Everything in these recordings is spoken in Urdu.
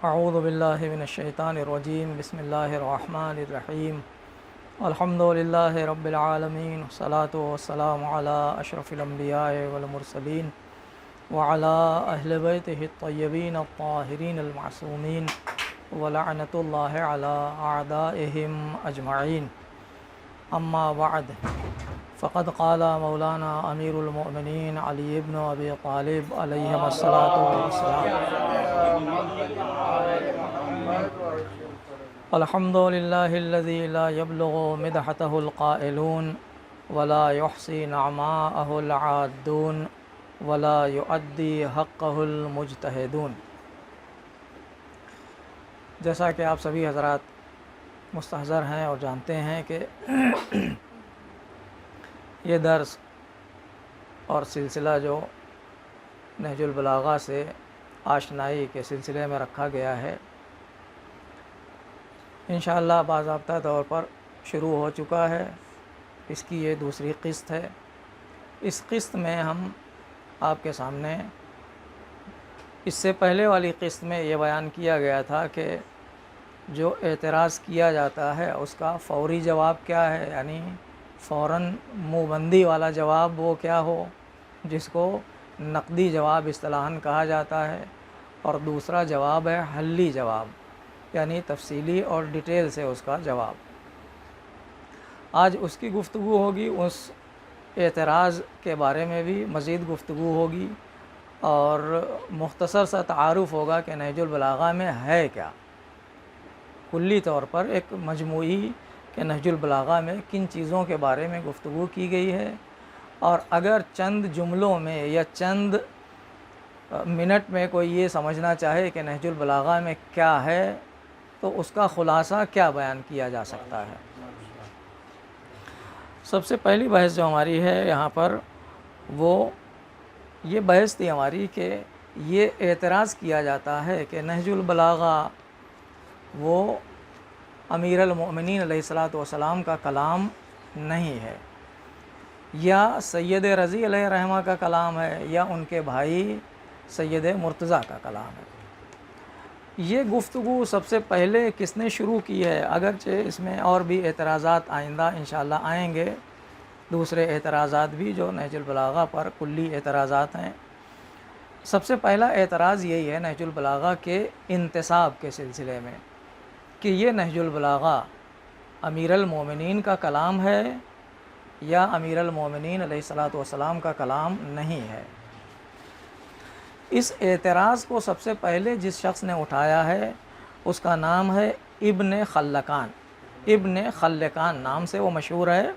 اعوذ باللہ من الشیطان الرجیم بسم اللہ الرحمن الرحیم الحمد للہ رب العالمین والصلاة والسلام علی اشرف الانبیاء والمرسلین وعلی اہل بیتہ الطیبین الطاہرین المعصومین ولعنۃ اللہ علی اعدائہم اجمعین اما بعد فقد قال مولانا امیر المؤمنین علی بن ابی طالب علیہ الصلاۃ والسلام الحمد للہ الذی لا یبلغ مدحتہ القائلون ولا یحصی نعماءہ العادون ولا یؤدی حقہ المجتہدون۔ جیسا کہ آپ سبھی حضرات مستحضر ہیں اور جانتے ہیں کہ یہ درس اور سلسلہ جو نہج البلاغہ سے آشنائی کے سلسلے میں رکھا گیا ہے، انشاءاللہ باضابطہ طور پر شروع ہو چکا ہے۔ اس کی یہ دوسری قسط ہے۔ اس قسط میں ہم آپ کے سامنے اس سے پہلے والی قسط میں یہ بیان کیا گیا تھا کہ جو اعتراض کیا جاتا ہے اس کا فوری جواب کیا ہے، یعنی فوراً منہ بندی والا جواب وہ کیا ہو، جس کو نقدی جواب اصطلاحاً کہا جاتا ہے، اور دوسرا جواب ہے حلی جواب، یعنی تفصیلی اور ڈیٹیل سے اس کا جواب۔ آج اس کی گفتگو ہوگی، اس اعتراض کے بارے میں بھی مزید گفتگو ہوگی، اور مختصر سا تعارف ہوگا کہ نہج البلاغہ میں ہے کیا، کلی طور پر ایک مجموعی کہ نہج البلاغہ میں کن چیزوں کے بارے میں گفتگو کی گئی ہے، اور اگر چند جملوں میں یا چند منٹ میں کوئی یہ سمجھنا چاہے کہ نہج البلاغہ میں کیا ہے تو اس کا خلاصہ کیا بیان کیا جا سکتا ہے۔ سب سے پہلی بحث جو ہماری ہے یہاں پر، وہ یہ بحث تھی ہماری کہ یہ اعتراض کیا جاتا ہے کہ نہج البلاغہ وہ امیر المؤمنین علیہ الصلاۃ والسلام کا کلام نہیں ہے، یا سید رضی علیہ رحمہ کا کلام ہے، یا ان کے بھائی سید مرتضیٰ کا کلام ہے۔ یہ گفتگو سب سے پہلے کس نے شروع کی ہے، اگرچہ اس میں اور بھی اعتراضات آئندہ انشاءاللہ آئیں گے، دوسرے اعتراضات بھی جو نہج البلاغہ پر کلی اعتراضات ہیں۔ سب سے پہلا اعتراض یہی ہے نہج البلاغہ کے انتساب کے سلسلے میں کہ یہ نہج البلاغہ امیر المومنین کا کلام ہے یا امیر المومنین علیہ الصلاۃ والسلام کا کلام نہیں ہے۔ اس اعتراض کو سب سے پہلے جس شخص نے اٹھایا ہے اس کا نام ہے ابن خلکان۔ ابن خلکان نام سے وہ مشہور ہے،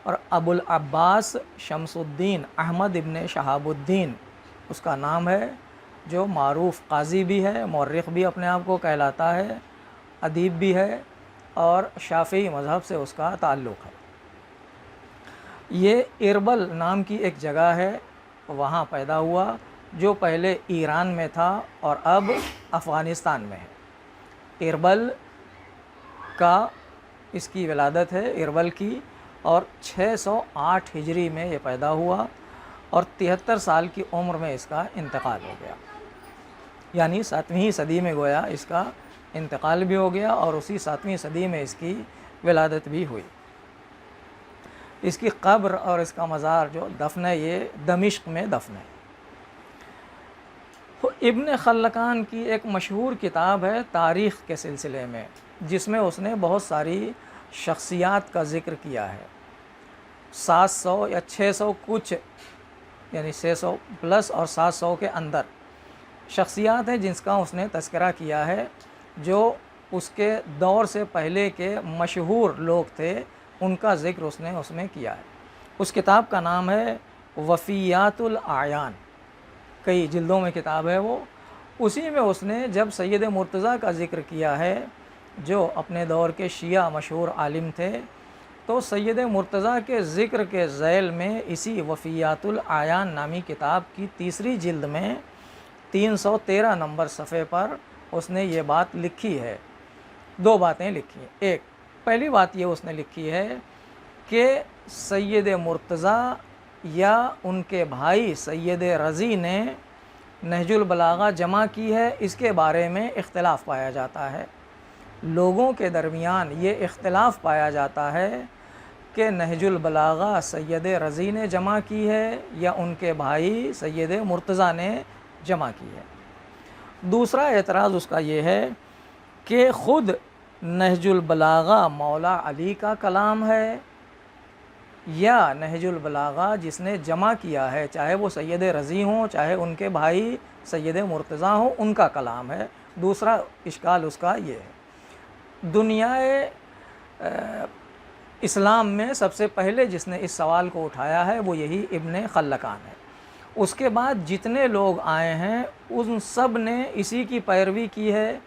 اور ابو العباس شمس الدین احمد ابن شہاب الدین اس کا نام ہے، جو معروف قاضی بھی ہے، مورخ بھی اپنے آپ کو کہلاتا ہے، ادیب بھی ہے، اور شافعی مذہب سے اس کا تعلق ہے۔ یہ اربل نام کی ایک جگہ ہے، وہاں پیدا ہوا، جو پہلے ایران میں تھا اور اب افغانستان میں ہے۔ اربل کا اس کی ولادت ہے، اربل کی، اور 608 ہجری میں یہ پیدا ہوا، اور 73 سال کی عمر میں اس کا انتقال ہو گیا، یعنی 7ویں صدی میں گویا اس کا انتقال بھی ہو گیا، اور اسی 7ویں صدی میں اس کی ولادت بھی ہوئی۔ اس کی قبر اور اس کا مزار جو دفن ہے یہ دمشق میں دفن ہے۔ ابن خلکان کی ایک مشہور کتاب ہے تاریخ کے سلسلے میں، جس میں اس نے بہت ساری شخصیات کا ذکر کیا ہے۔ 700 یا 600 کچھ، یعنی 600 پلس اور 700 کے اندر شخصیات ہیں جن کا اس نے تذکرہ کیا ہے، جو اس کے دور سے پہلے کے مشہور لوگ تھے، ان کا ذکر اس نے اس میں کیا ہے۔ اس کتاب کا نام ہے وفیات الاعیان، کئی جلدوں میں کتاب ہے وہ۔ اسی میں اس نے جب سید مرتضیٰ کا ذکر کیا ہے، جو اپنے دور کے شیعہ مشہور عالم تھے، تو سید مرتضیٰ کے ذکر کے ذیل میں اسی وفیات الاعیان نامی کتاب کی تیسری جلد میں 313 نمبر صفحے پر اس نے یہ بات لکھی ہے۔ دو باتیں لکھی ہیں۔ ایک، پہلی بات یہ اس نے لکھی ہے کہ سید مرتضیٰ یا ان کے بھائی سید رضی نے نہج البلاغہ جمع کی ہے، اس کے بارے میں اختلاف پایا جاتا ہے۔ لوگوں کے درمیان یہ اختلاف پایا جاتا ہے کہ نہج البلاغہ سید رضی نے جمع کی ہے یا ان کے بھائی سید مرتضیٰ نے جمع کی ہے۔ دوسرا اعتراض اس کا یہ ہے کہ خود نہج البلاغہ مولا علی کا کلام ہے یا نہج البلاغہ جس نے جمع کیا ہے، چاہے وہ سید رضی ہوں چاہے ان کے بھائی سید مرتضیٰ ہوں، ان کا کلام ہے۔ دوسرا اشکال اس کا یہ ہے۔ دنیا اسلام میں سب سے پہلے جس نے اس سوال کو اٹھایا ہے وہ یہی ابن خلکان ہے۔ اس کے بعد جتنے لوگ آئے ہیں ان سب نے اسی کی پیروی کی ہے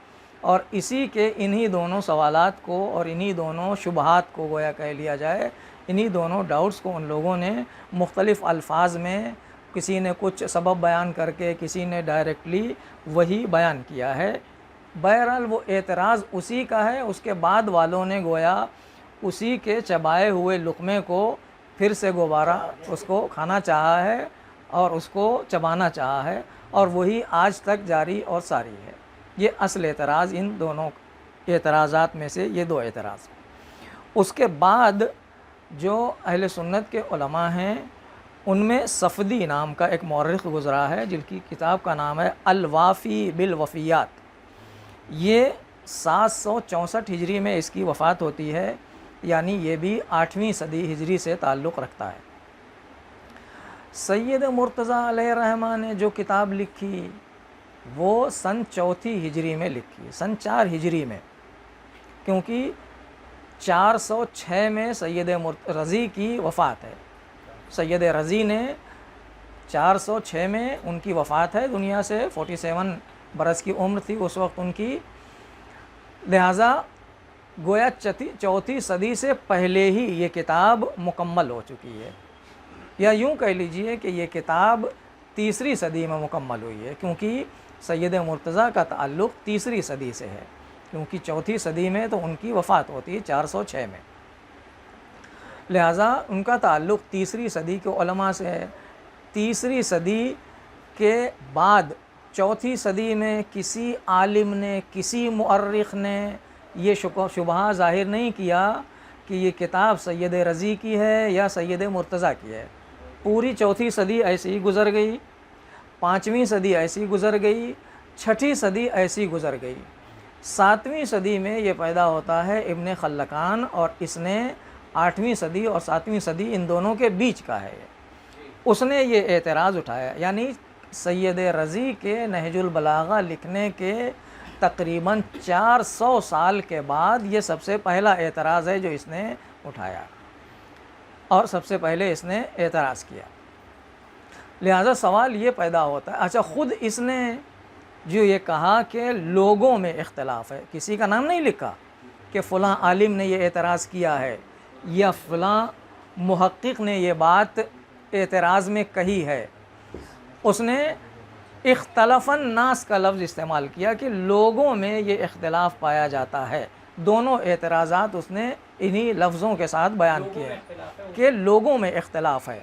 اور اسی کے انہی دونوں سوالات کو اور انہی دونوں شبہات کو گویا کہہ لیا جائے، انہی دونوں ڈاؤٹس کو ان لوگوں نے مختلف الفاظ میں، کسی نے کچھ سبب بیان کر کے، کسی نے ڈائریکٹلی وہی بیان کیا ہے۔ بہرحال وہ اعتراض اسی کا ہے، اس کے بعد والوں نے گویا اسی کے چبائے ہوئے لقمے کو پھر سے دوبارہ اس کو کھانا چاہا ہے اور اس کو چبانا چاہا ہے، اور وہی آج تک جاری اور ساری ہے۔ یہ اصل اعتراض ان دونوں اعتراضات میں سے یہ دو اعتراض۔ اس کے بعد جو اہل سنت کے علماء ہیں ان میں صفدی نام کا ایک مورخ گزرا ہے جن کی کتاب کا نام ہے الوافی بالوفیات۔ یہ 764 ہجری میں اس کی وفات ہوتی ہے، یعنی یہ بھی 8ویں صدی ہجری سے تعلق رکھتا ہے۔ سید مرتضیٰ علیہ الرحمہ نے جو کتاب لکھی وہ سن 4 ہجری میں لکھی، سن 4 ہجری میں، کیونکہ 406 میں سید رضی کی وفات ہے۔ سید رضی نے 406 میں ان کی وفات ہے، دنیا سے 47 برس کی عمر تھی اس وقت ان کی، لہٰذا گویا 4تھی صدی سے پہلے ہی یہ کتاب مکمل ہو چکی ہے، یا یوں کہہ لیجئے کہ یہ کتاب 3ری صدی میں مکمل ہوئی ہے، کیونکہ سید مرتضیٰ کا تعلق 3ری صدی سے ہے، کیونکہ 4تھی صدی میں تو ان کی وفات ہوتی ہے 406 میں، لہٰذا ان کا تعلق 3ری صدی کے علماء سے ہے۔ 3ری صدی کے بعد 4تھی صدی میں کسی عالم نے، کسی مؤرخ نے یہ شبہ ظاہر نہیں کیا کہ یہ کتاب سید رضی کی ہے یا سید مرتضیٰ کی ہے۔ پوری 4تھی صدی ایسی ہی گزر گئی، 5ویں صدی ایسی گزر گئی، 6ٹھی صدی ایسی گزر گئی۔ 7ویں صدی میں یہ پیدا ہوتا ہے ابن خلکان، اور اس نے 8ویں صدی اور 7ویں صدی ان دونوں کے بیچ کا ہے۔ اس نے یہ اعتراض اٹھایا، یعنی سید رضی کے نہج البلاغہ لکھنے کے تقریباً 400 سال کے بعد یہ سب سے پہلا اعتراض ہے جو اس نے اٹھایا اور سب سے پہلے اس نے اعتراض کیا۔ لہذا سوال یہ پیدا ہوتا ہے، اچھا خود اس نے جو یہ کہا کہ لوگوں میں اختلاف ہے، کسی کا نام نہیں لکھا کہ فلاں عالم نے یہ اعتراض کیا ہے یا فلاں محقق نے یہ بات اعتراض میں کہی ہے، اس نے اختلاف الناس کا لفظ استعمال کیا کہ لوگوں میں یہ اختلاف پایا جاتا ہے۔ دونوں اعتراضات اس نے انہی لفظوں کے ساتھ بیان کیے کہ لوگوں میں اختلاف ہے،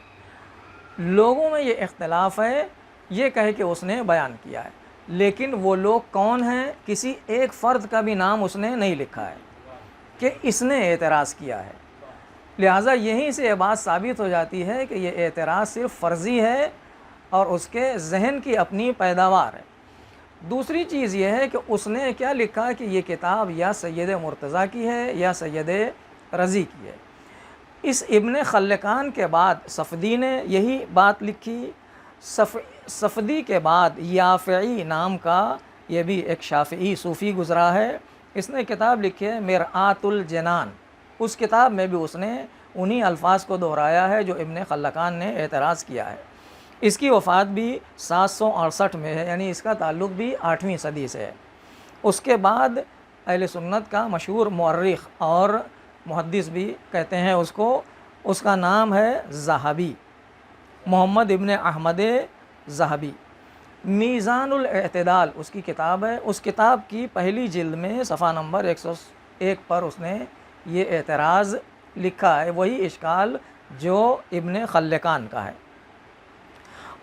لوگوں میں یہ اختلاف ہے، یہ کہہ کے اس نے بیان کیا ہے، لیکن وہ لوگ کون ہیں، کسی ایک فرد کا بھی نام اس نے نہیں لکھا ہے کہ اس نے اعتراض کیا ہے۔ لہٰذا یہیں سے یہ بات ثابت ہو جاتی ہے کہ یہ اعتراض صرف فرضی ہے اور اس کے ذہن کی اپنی پیداوار ہے۔ دوسری چیز یہ ہے کہ اس نے کیا لکھا کہ یہ کتاب یا سید مرتضیٰ کی ہے یا سید رضی کی ہے۔ اس ابن خلکان کے بعد صفدی نے یہی بات لکھی۔ صفدی کے بعد یافعی نام کا یہ بھی ایک شافعی صوفی گزرا ہے، اس نے کتاب لکھی ہے مرآت الجنان۔ اس کتاب میں بھی اس نے انہی الفاظ کو دہرایا ہے جو ابن خلکان نے اعتراض کیا ہے۔ اس کی وفات بھی 768 میں ہے، یعنی اس کا تعلق بھی 8ویں صدی سے ہے۔ اس کے بعد اہل سنت کا مشہور مورخ اور محدث بھی کہتے ہیں اس کو، اس کا نام ہے ذہبی، محمد ابن احمد ذہبی۔ میزان الاعتدال اس کی کتاب ہے، اس کتاب کی پہلی جلد میں صفحہ نمبر 101 پر اس نے یہ اعتراض لکھا ہے، وہی اشکال جو ابن خلکان کا ہے۔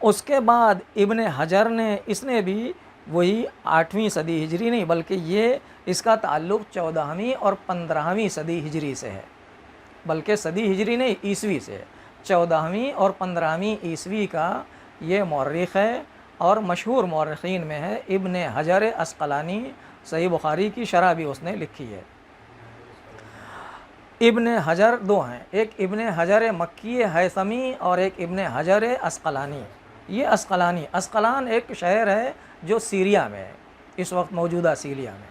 اس کے بعد ابن حجر نے، اس نے بھی وہی 8ویں صدی ہجری نہیں بلکہ یہ اس کا تعلق 14ویں اور 15ویں صدی ہجری سے ہے، بلکہ صدی ہجری نہیں عیسوی سے ہے، 14ویں اور 15ویں عیسوی کا یہ مورخ ہے، اور مشہور مورخین میں ہے ابن حجر عسقلانی۔ صحیح بخاری کی شرح بھی اس نے لکھی ہے۔ ابن حجر دو ہیں، ایک ابن حجر مکی ہیثمی اور ایک ابن حجر عسقلانی۔ یہ اسقلان ایک شہر ہے جو سیریا میں ہے، اس وقت موجودہ سیریا میں،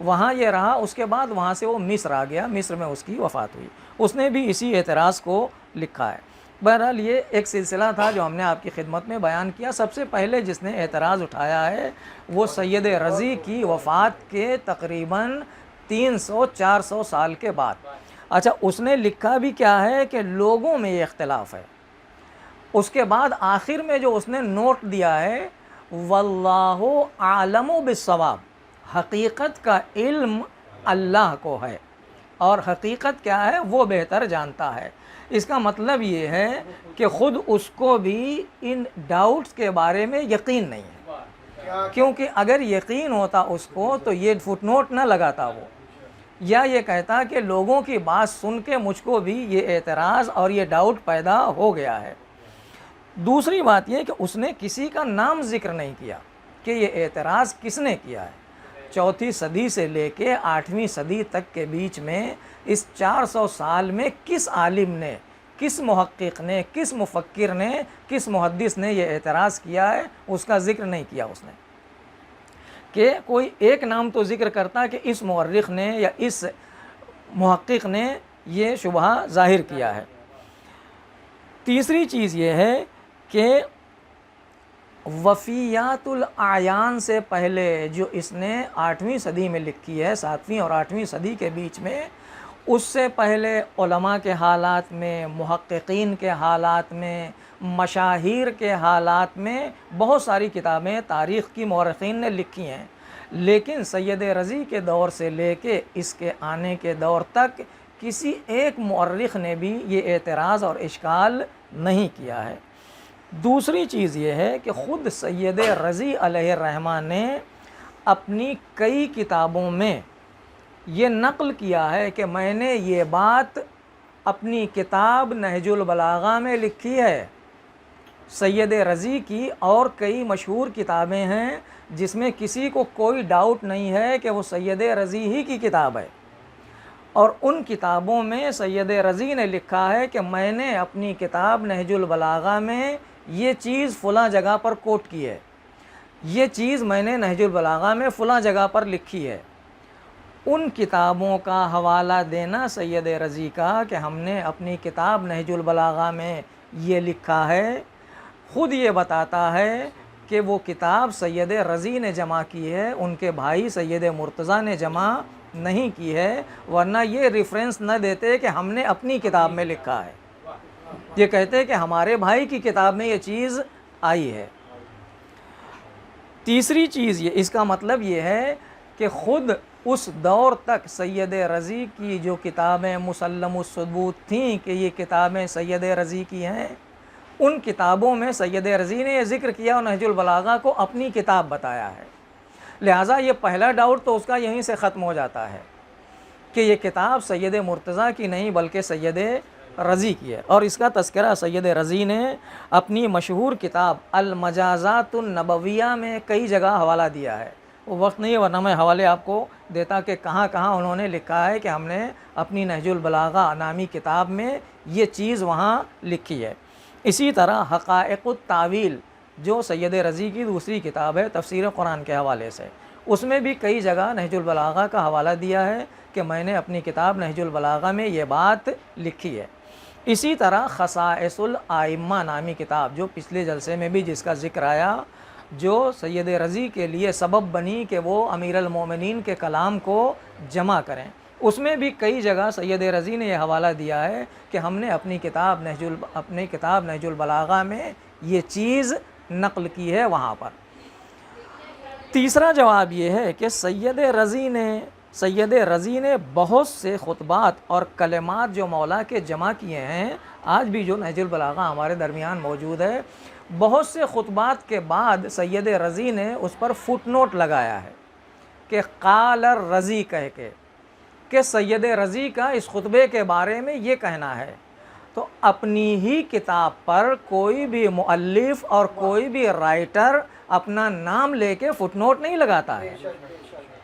وہاں یہ رہا، اس کے بعد وہاں سے وہ مصر آ گیا، مصر میں اس کی وفات ہوئی۔ اس نے بھی اسی اعتراض کو لکھا ہے۔ بہرحال یہ ایک سلسلہ تھا جو ہم نے آپ کی خدمت میں بیان کیا۔ سب سے پہلے جس نے اعتراض اٹھایا ہے وہ سید رضی کی وفات کے تقریباً 300-400 سال کے بعد۔ اچھا، اس نے لکھا بھی کیا ہے کہ لوگوں میں یہ اختلاف ہے۔ اس کے بعد آخر میں جو اس نے نوٹ دیا ہے، واللہ عالم بالصواب، حقیقت کا علم اللہ کو ہے، اور حقیقت کیا ہے وہ بہتر جانتا ہے۔ اس کا مطلب یہ ہے کہ خود اس کو بھی ان ڈاؤٹس کے بارے میں یقین نہیں ہے، کیونکہ اگر یقین ہوتا اس کو تو یہ فٹ نوٹ نہ لگاتا وہ، یا یہ کہتا کہ لوگوں کی بات سن کے مجھ کو بھی یہ اعتراض اور یہ ڈاؤٹ پیدا ہو گیا ہے۔ دوسری بات یہ کہ اس نے کسی کا نام ذکر نہیں کیا کہ یہ اعتراض کس نے کیا ہے۔ 4 صدی سے لے کے 8ویں صدی تک کے بیچ میں اس 400 سال میں کس عالم نے، کس محقق نے، کس مفکر نے، کس محدث نے یہ اعتراض کیا ہے، اس کا ذکر نہیں کیا اس نے، کہ کوئی ایک نام تو ذکر کرتا کہ اس مورخ نے یا اس محقق نے یہ شبہہ ظاہر کیا ہے۔ تیسری چیز یہ ہے کہ وفیات الاعیان سے پہلے جو اس نے 8ویں صدی میں لکھی ہے، 7ویں اور 8ویں صدی کے بیچ میں، اس سے پہلے علماء کے حالات میں، محققین کے حالات میں، مشاہیر کے حالات میں بہت ساری کتابیں تاریخ کی مورخین نے لکھی ہیں، لیکن سید رضی کے دور سے لے کے اس کے آنے کے دور تک کسی ایک مورخ نے بھی یہ اعتراض اور اشکال نہیں کیا ہے۔ دوسری چیز یہ ہے کہ خود سید رضی علیہ الرحمہ نے اپنی کئی کتابوں میں یہ نقل کیا ہے کہ میں نے یہ بات اپنی کتاب نہج البلاغہ میں لکھی ہے۔ سید رضی کی اور کئی مشہور کتابیں ہیں جس میں کسی کو کوئی ڈاؤٹ نہیں ہے کہ وہ سید رضی ہی کی کتاب ہے، اور ان کتابوں میں سید رضی نے لکھا ہے کہ میں نے اپنی کتاب نہج البلاغہ میں یہ چیز فلاں جگہ پر کوٹ کی ہے، یہ چیز میں نے نہج البلاغہ میں فلاں جگہ پر لکھی ہے۔ ان کتابوں کا حوالہ دینا سید رضی کا کہ ہم نے اپنی کتاب نہج البلاغہ میں یہ لکھا ہے، خود یہ بتاتا ہے کہ وہ کتاب سید رضی نے جمع کی ہے، ان کے بھائی سید مرتضیٰ نے جمع نہیں کی ہے، ورنہ یہ ریفرنس نہ دیتے کہ ہم نے اپنی کتاب میں لکھا ہے، یہ کہتے کہ ہمارے بھائی کی کتاب میں یہ چیز آئی ہے۔ تیسری چیز یہ، اس کا مطلب یہ ہے کہ خود اس دور تک سید رضی کی جو کتابیں مسلم الثبوت تھیں کہ یہ کتابیں سید رضی کی ہیں، ان کتابوں میں سید رضی نے یہ ذکر کیا اور نہج البلاغہ کو اپنی کتاب بتایا ہے، لہٰذا یہ پہلا ڈاؤٹ تو اس کا یہیں سے ختم ہو جاتا ہے کہ یہ کتاب سید مرتضیٰ کی نہیں بلکہ سید رضی کی ہے۔ اور اس کا تذکرہ سید رضی نے اپنی مشہور کتاب المجازات النبویہ میں کئی جگہ حوالہ دیا ہے، وہ وقت نہیں ہے ورنہ میں حوالے آپ کو دیتا کہ کہاں کہاں انہوں نے لکھا ہے کہ ہم نے اپنی نہج البلاغہ نامی کتاب میں یہ چیز وہاں لکھی ہے۔ اسی طرح حقائق التاویل جو سید رضی کی دوسری کتاب ہے تفسیر قرآن کے حوالے سے، اس میں بھی کئی جگہ نہج البلاغہ کا حوالہ دیا ہے کہ میں نے اپنی کتاب نہج البلاغہ میں یہ بات لکھی ہے۔ اسی طرح خصائص الائمہ نامی کتاب جو پچھلے جلسے میں بھی جس کا ذکر آیا، جو سید رضی کے لیے سبب بنی کہ وہ امیر المومنین کے کلام کو جمع کریں، اس میں بھی کئی جگہ سید رضی نے یہ حوالہ دیا ہے کہ ہم نے اپنی کتاب نہج البلاغہ میں یہ چیز نقل کی ہے وہاں پر۔ تیسرا جواب یہ ہے کہ سید رضی نے بہت سے خطبات اور کلمات جو مولا کے جمع کیے ہیں، آج بھی جو نہج البلاغہ ہمارے درمیان موجود ہے، بہت سے خطبات کے بعد سید رضی نے اس پر فٹ نوٹ لگایا ہے کہ قال الرضی کہہ کے، کہ سید رضی کا اس خطبے کے بارے میں یہ کہنا ہے۔ تو اپنی ہی کتاب پر کوئی بھی مؤلف اور کوئی بھی رائٹر اپنا نام لے کے فٹ نوٹ نہیں لگاتا ہے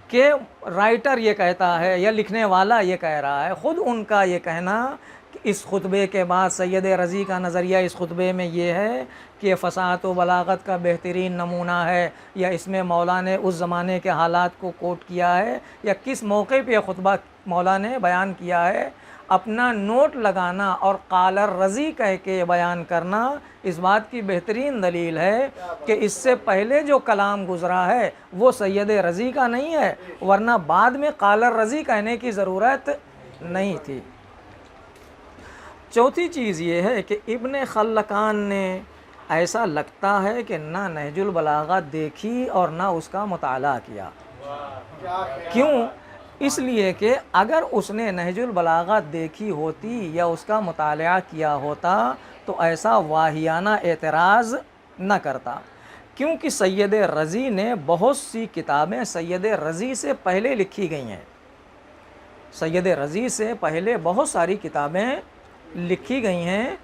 کہ رائٹر یہ کہتا ہے یا لکھنے والا یہ کہہ رہا ہے۔ خود ان کا یہ کہنا کہ اس خطبے کے بعد سید رضی کا نظریہ اس خطبے میں یہ ہے کہ فصاحت و بلاغت کا بہترین نمونہ ہے، یا اس میں مولا نے اس زمانے کے حالات کو کوٹ کیا ہے، یا کس موقع پہ یہ خطبہ مولا نے بیان کیا ہے۔ اپنا نوٹ لگانا اور قال الرضی کہہ کے بیان کرنا اس بات کی بہترین دلیل ہے کہ اس سے پہلے جو کلام گزرا ہے وہ سید رضی کا نہیں ہے، ورنہ بعد میں قال الرضی کہنے کی ضرورت نہیں تھی۔ چوتھی چیز یہ ہے کہ ابن خلکان نے ایسا لگتا ہے کہ نہ نہج البلاغہ دیکھی اور نہ اس کا مطالعہ کیا۔ کیوں؟ اس لیے کہ اگر اس نے نہج البلاغہ دیکھی ہوتی یا اس کا مطالعہ کیا ہوتا تو ایسا واہیانہ اعتراض نہ کرتا، کیونکہ سید رضی نے بہت سی کتابیں سید رضی سے پہلے لکھی گئی ہیں۔ سید رضی سے پہلے بہت ساری کتابیں لکھی گئی ہیں،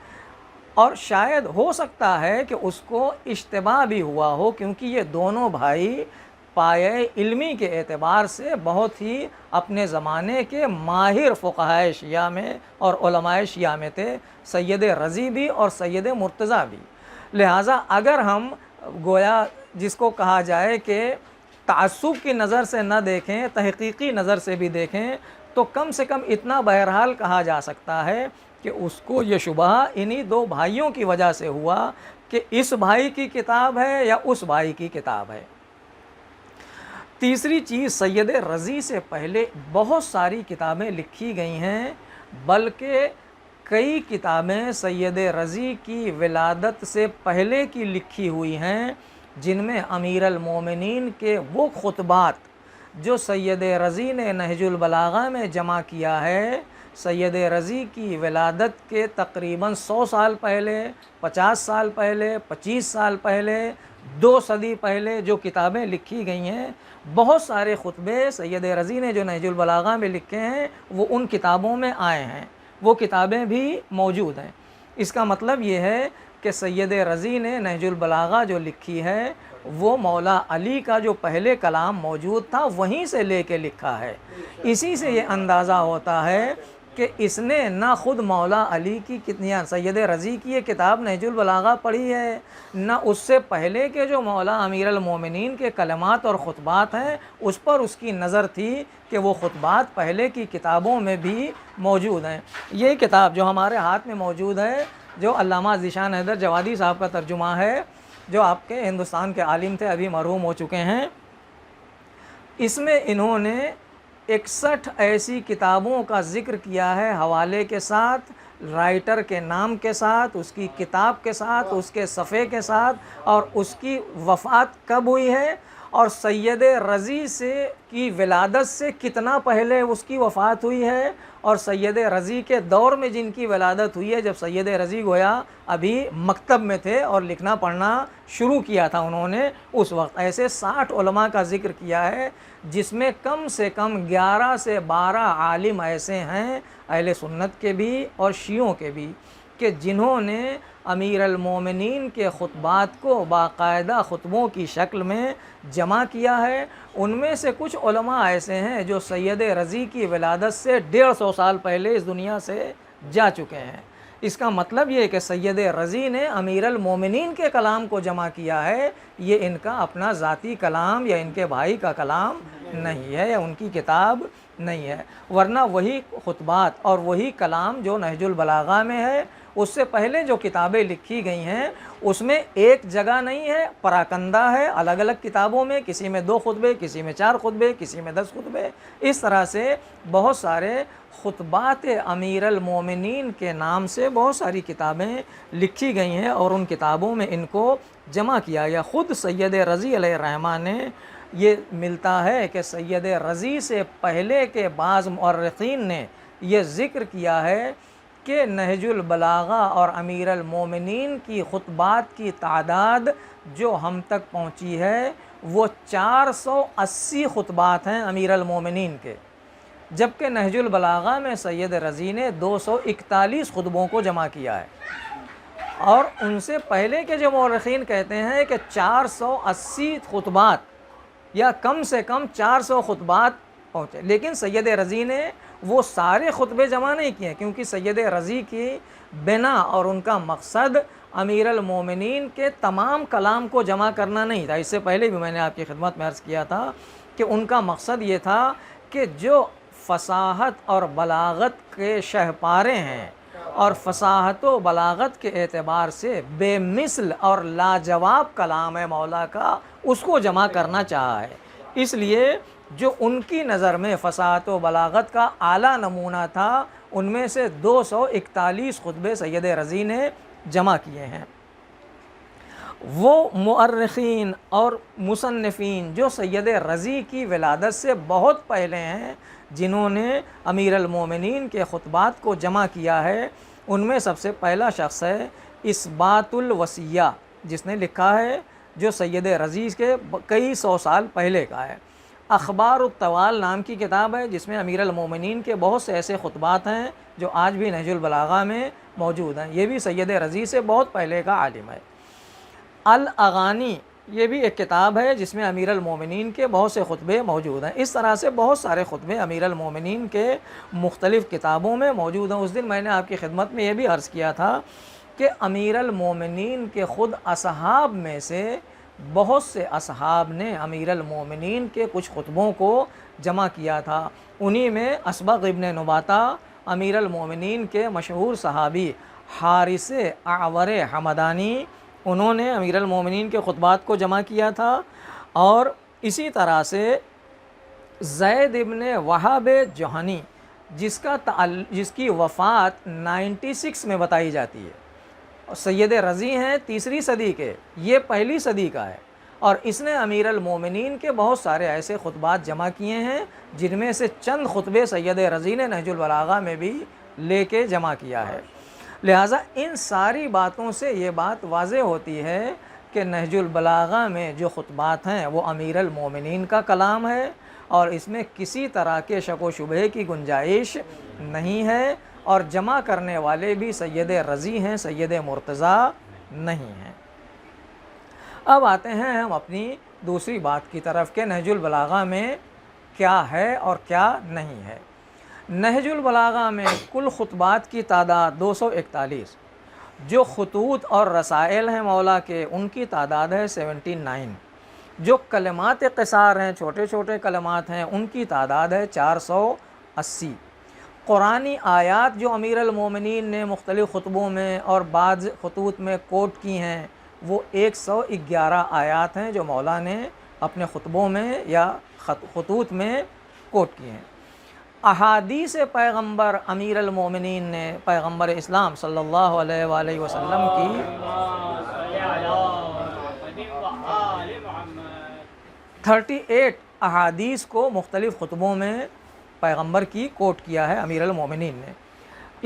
اور شاید ہو سکتا ہے کہ اس کو اشتباہ بھی ہوا ہو، کیونکہ یہ دونوں بھائی پایۂ علمی کے اعتبار سے بہت ہی اپنے زمانے کے ماہر فقہائے شیعہ میں اور علماء شیعہ میں تھے، سید رضی بھی اور سید مرتضیٰ بھی۔ لہٰذا اگر ہم گویا جس کو کہا جائے کہ تعصب کی نظر سے نہ دیکھیں، تحقیقی نظر سے بھی دیکھیں، تو کم سے کم اتنا بہرحال کہا جا سکتا ہے کہ اس کو یہ شبہ انہی دو بھائیوں کی وجہ سے ہوا کہ اس بھائی کی کتاب ہے یا اس بھائی کی کتاب ہے۔ تیسری چیز، سید رضی سے پہلے بہت ساری کتابیں لکھی گئی ہیں، بلکہ کئی کتابیں سید رضی کی ولادت سے پہلے کی لکھی ہوئی ہیں، جن میں امیر المومنین کے وہ خطبات جو سید رضی نے نہج البلاغہ میں جمع کیا ہے، سید رضی کی ولادت کے تقریباً 100 سال پہلے، 50 سال پہلے، 25 سال پہلے، 2 صدی پہلے جو کتابیں لکھی گئی ہیں، بہت سارے خطبے سید رضی نے جو نہج البلاغہ میں لکھے ہیں وہ ان کتابوں میں آئے ہیں، وہ کتابیں بھی موجود ہیں۔ اس کا مطلب یہ ہے کہ سید رضی نے نہج البلاغہ جو لکھی ہے وہ مولا علی کا جو پہلے کلام موجود تھا وہیں سے لے کے لکھا ہے۔ اسی سے یہ اندازہ ہوتا ہے کہ اس نے نہ خود مولا علی کی کتنی سید رضی کی یہ کتاب نہج البلاغہ پڑھی ہے، نہ اس سے پہلے کے جو مولا امیر المومنین کے کلمات اور خطبات ہیں اس پر اس کی نظر تھی کہ وہ خطبات پہلے کی کتابوں میں بھی موجود ہیں۔ یہ کتاب جو ہمارے ہاتھ میں موجود ہے، جو علامہ ذیشان حیدر جوادی صاحب کا ترجمہ ہے، جو آپ کے ہندوستان کے عالم تھے، ابھی مرحوم ہو چکے ہیں، اس میں انہوں نے 61 ایسی کتابوں کا ذکر کیا ہے، حوالے کے ساتھ، رائٹر کے نام کے ساتھ، اس کی کتاب کے ساتھ، اس کے صفحے کے ساتھ، اور اس کی وفات کب ہوئی ہے، اور سید رضی سے کی ولادت سے کتنا پہلے اس کی وفات ہوئی ہے، اور سید رضی کے دور میں جن کی ولادت ہوئی ہے، جب سید رضی گویا ابھی مکتب میں تھے اور لکھنا پڑھنا شروع کیا تھا انہوں نے اس وقت، ایسے 60 علماء کا ذکر کیا ہے، جس میں کم سے کم 11 سے 12 عالم ایسے ہیں، اہل سنت کے بھی اور شیعوں کے بھی، کہ جنہوں نے امیر المومنین کے خطبات کو باقاعدہ خطبوں کی شکل میں جمع کیا ہے۔ ان میں سے کچھ علماء ایسے ہیں جو سید رضی کی ولادت سے 150 سال پہلے اس دنیا سے جا چکے ہیں۔ اس کا مطلب یہ کہ سید رضی نے امیر المومنین کے کلام کو جمع کیا ہے، یہ ان کا اپنا ذاتی کلام یا ان کے بھائی کا کلام نہیں ہے، یا ان کی کتاب نہیں ہے، ورنہ وہی خطبات اور وہی کلام جو نہج البلاغہ میں ہے، اس سے پہلے جو کتابیں لکھی گئی ہیں اس میں ایک جگہ نہیں ہے، پراکندہ ہے الگ الگ کتابوں میں، کسی میں 2 خطبے، کسی میں 4 خطبے، کسی میں 10 خطبے، اس طرح سے بہت سارے خطبات امیر المومنین کے نام سے بہت ساری کتابیں لکھی گئی ہیں، اور ان کتابوں میں ان کو جمع کیا گیا۔ خود سید رضی علیہ الرحمہ نے یہ ملتا ہے کہ سید رضی سے پہلے کے بعض مورخین نے یہ ذکر کیا ہے کہ نہج البلاغہ اور امیر المومنین کی خطبات کی تعداد جو ہم تک پہنچی ہے وہ 480 خطبات ہیں امیر المومنین کے، جبکہ نہج البلاغہ میں سید رضی نے 241 خطبوں کو جمع کیا ہے، اور ان سے پہلے کے جو مورخین کہتے ہیں کہ 480 خطبات یا کم سے کم 400 خطبات پہنچے، لیکن سید رضی نے وہ سارے خطبے جمع نہیں کیے، کیونکہ سید رضی کی بنا اور ان کا مقصد امیر المومنین کے تمام کلام کو جمع کرنا نہیں تھا۔ اس سے پہلے بھی میں نے آپ کی خدمت میں عرض کیا تھا کہ ان کا مقصد یہ تھا کہ جو فصاحت اور بلاغت کے شہپارے ہیں اور فصاحت و بلاغت کے اعتبار سے بے مثل اور لاجواب کلام ہے مولا کا، اس کو جمع کرنا چاہا ہے۔ اس لیے جو ان کی نظر میں فصاحت و بلاغت کا اعلیٰ نمونہ تھا، ان میں سے 241 خطبے سید رضی نے جمع کیے ہیں۔ وہ مؤرخین اور مصنفین جو سید رضی کی ولادت سے بہت پہلے ہیں، جنہوں نے امیر المومنین کے خطبات کو جمع کیا ہے، ان میں سب سے پہلا شخص ہے اثبات الوصیہ، جس نے لکھا ہے، جو سید رضی کے کئی سو سال پہلے کا ہے۔ اخبار الطوال نام کی کتاب ہے، جس میں امیر المومنین کے بہت سے ایسے خطبات ہیں جو آج بھی نہج البلاغہ میں موجود ہیں، یہ بھی سید رضی سے بہت پہلے کا عالم ہے۔ الاغانی، یہ بھی ایک کتاب ہے جس میں امیر المومنین کے بہت سے خطبے موجود ہیں۔ اس طرح سے بہت سارے خطبے امیر المومنین کے مختلف کتابوں میں موجود ہیں۔ اس دن میں نے آپ کی خدمت میں یہ بھی عرض کیا تھا کہ امیر المومنین کے خود اصحاب میں سے بہت سے اصحاب نے امیر المومنین کے کچھ خطبوں کو جمع کیا تھا۔ انہی میں اسبغ ابن نباتہ، امیر المومنین کے مشہور صحابی حارث اعور حمدانی، انہوں نے امیر المومنین کے خطبات کو جمع کیا تھا، اور اسی طرح سے زید ابن وہب جہنی، جس کی وفات 96 میں بتائی جاتی ہے، سید رضی ہیں 3ری صدی کے، یہ 1لی صدی کا ہے، اور اس نے امیر المومنین کے بہت سارے ایسے خطبات جمع کیے ہیں جن میں سے چند خطبے سید رضی نے نہج البلاغہ میں بھی لے کے جمع کیا ہے۔ لہٰذا ان ساری باتوں سے یہ بات واضح ہوتی ہے کہ نہج البلاغہ میں جو خطبات ہیں وہ امیر المومنین کا کلام ہے، اور اس میں کسی طرح کے شک و شبہے کی گنجائش نہیں ہے، اور جمع کرنے والے بھی سید رضی ہیں، سید مرتضیٰ نہیں ہیں۔ اب آتے ہیں ہم اپنی دوسری بات کی طرف کہ نہج البلاغہ میں کیا ہے اور کیا نہیں ہے۔ نہج البلاغہ میں کل خطبات کی تعداد 241، جو خطوط اور رسائل ہیں مولا کے ان کی تعداد ہے 79، جو کلمات قصار ہیں، چھوٹے چھوٹے کلمات ہیں، ان کی تعداد ہے 480۔ قرآنی آیات جو امیر المومنین نے مختلف خطبوں میں اور بعض خطوط میں کوٹ کی ہیں، وہ 111 آیات ہیں جو مولا نے اپنے خطبوں میں یا خطوط میں کوٹ کی ہیں۔ احادیث پیغمبر امیر المومنین نے پیغمبر اسلام صلی اللہ علیہ وآلہ وسلم کی 38 احادیث کو مختلف خطبوں میں پیغمبر کی کوٹ کیا ہے امیر المومنین نے۔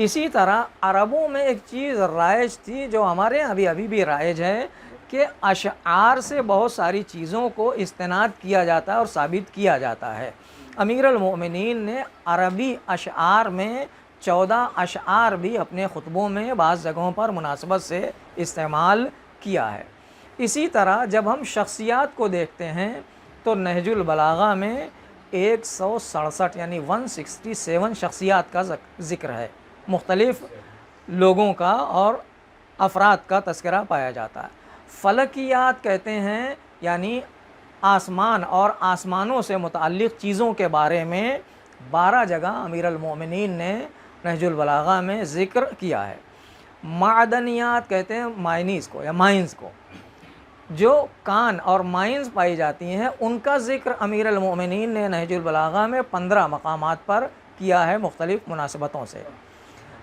اسی طرح عربوں میں ایک چیز رائج تھی جو ہمارے یہاں ابھی بھی رائج ہے کہ اشعار سے بہت ساری چیزوں کو استناد کیا جاتا ہے اور ثابت کیا جاتا ہے۔ امیر المومنین نے عربی اشعار میں 14 اشعار بھی اپنے خطبوں میں بعض جگہوں پر مناسبت سے استعمال کیا ہے۔ اسی طرح جب ہم شخصیات کو دیکھتے ہیں تو نہج البلاغہ میں 167 یعنی 167 شخصیات کا ذکر ہے، مختلف لوگوں کا اور افراد کا تذکرہ پایا جاتا ہے۔ فلکیات کہتے ہیں یعنی آسمان اور آسمانوں سے متعلق چیزوں کے بارے میں 12 جگہ امیر المومنین نے نہج البلاغہ میں ذکر کیا ہے۔ معدنیات کہتے ہیں مائنز کو یا مائنز کو، جو کان اور مائنز پائی جاتی ہیں، ان کا ذکر امیر المومنین نے نہج البلاغہ میں 15 مقامات پر کیا ہے مختلف مناسبتوں سے۔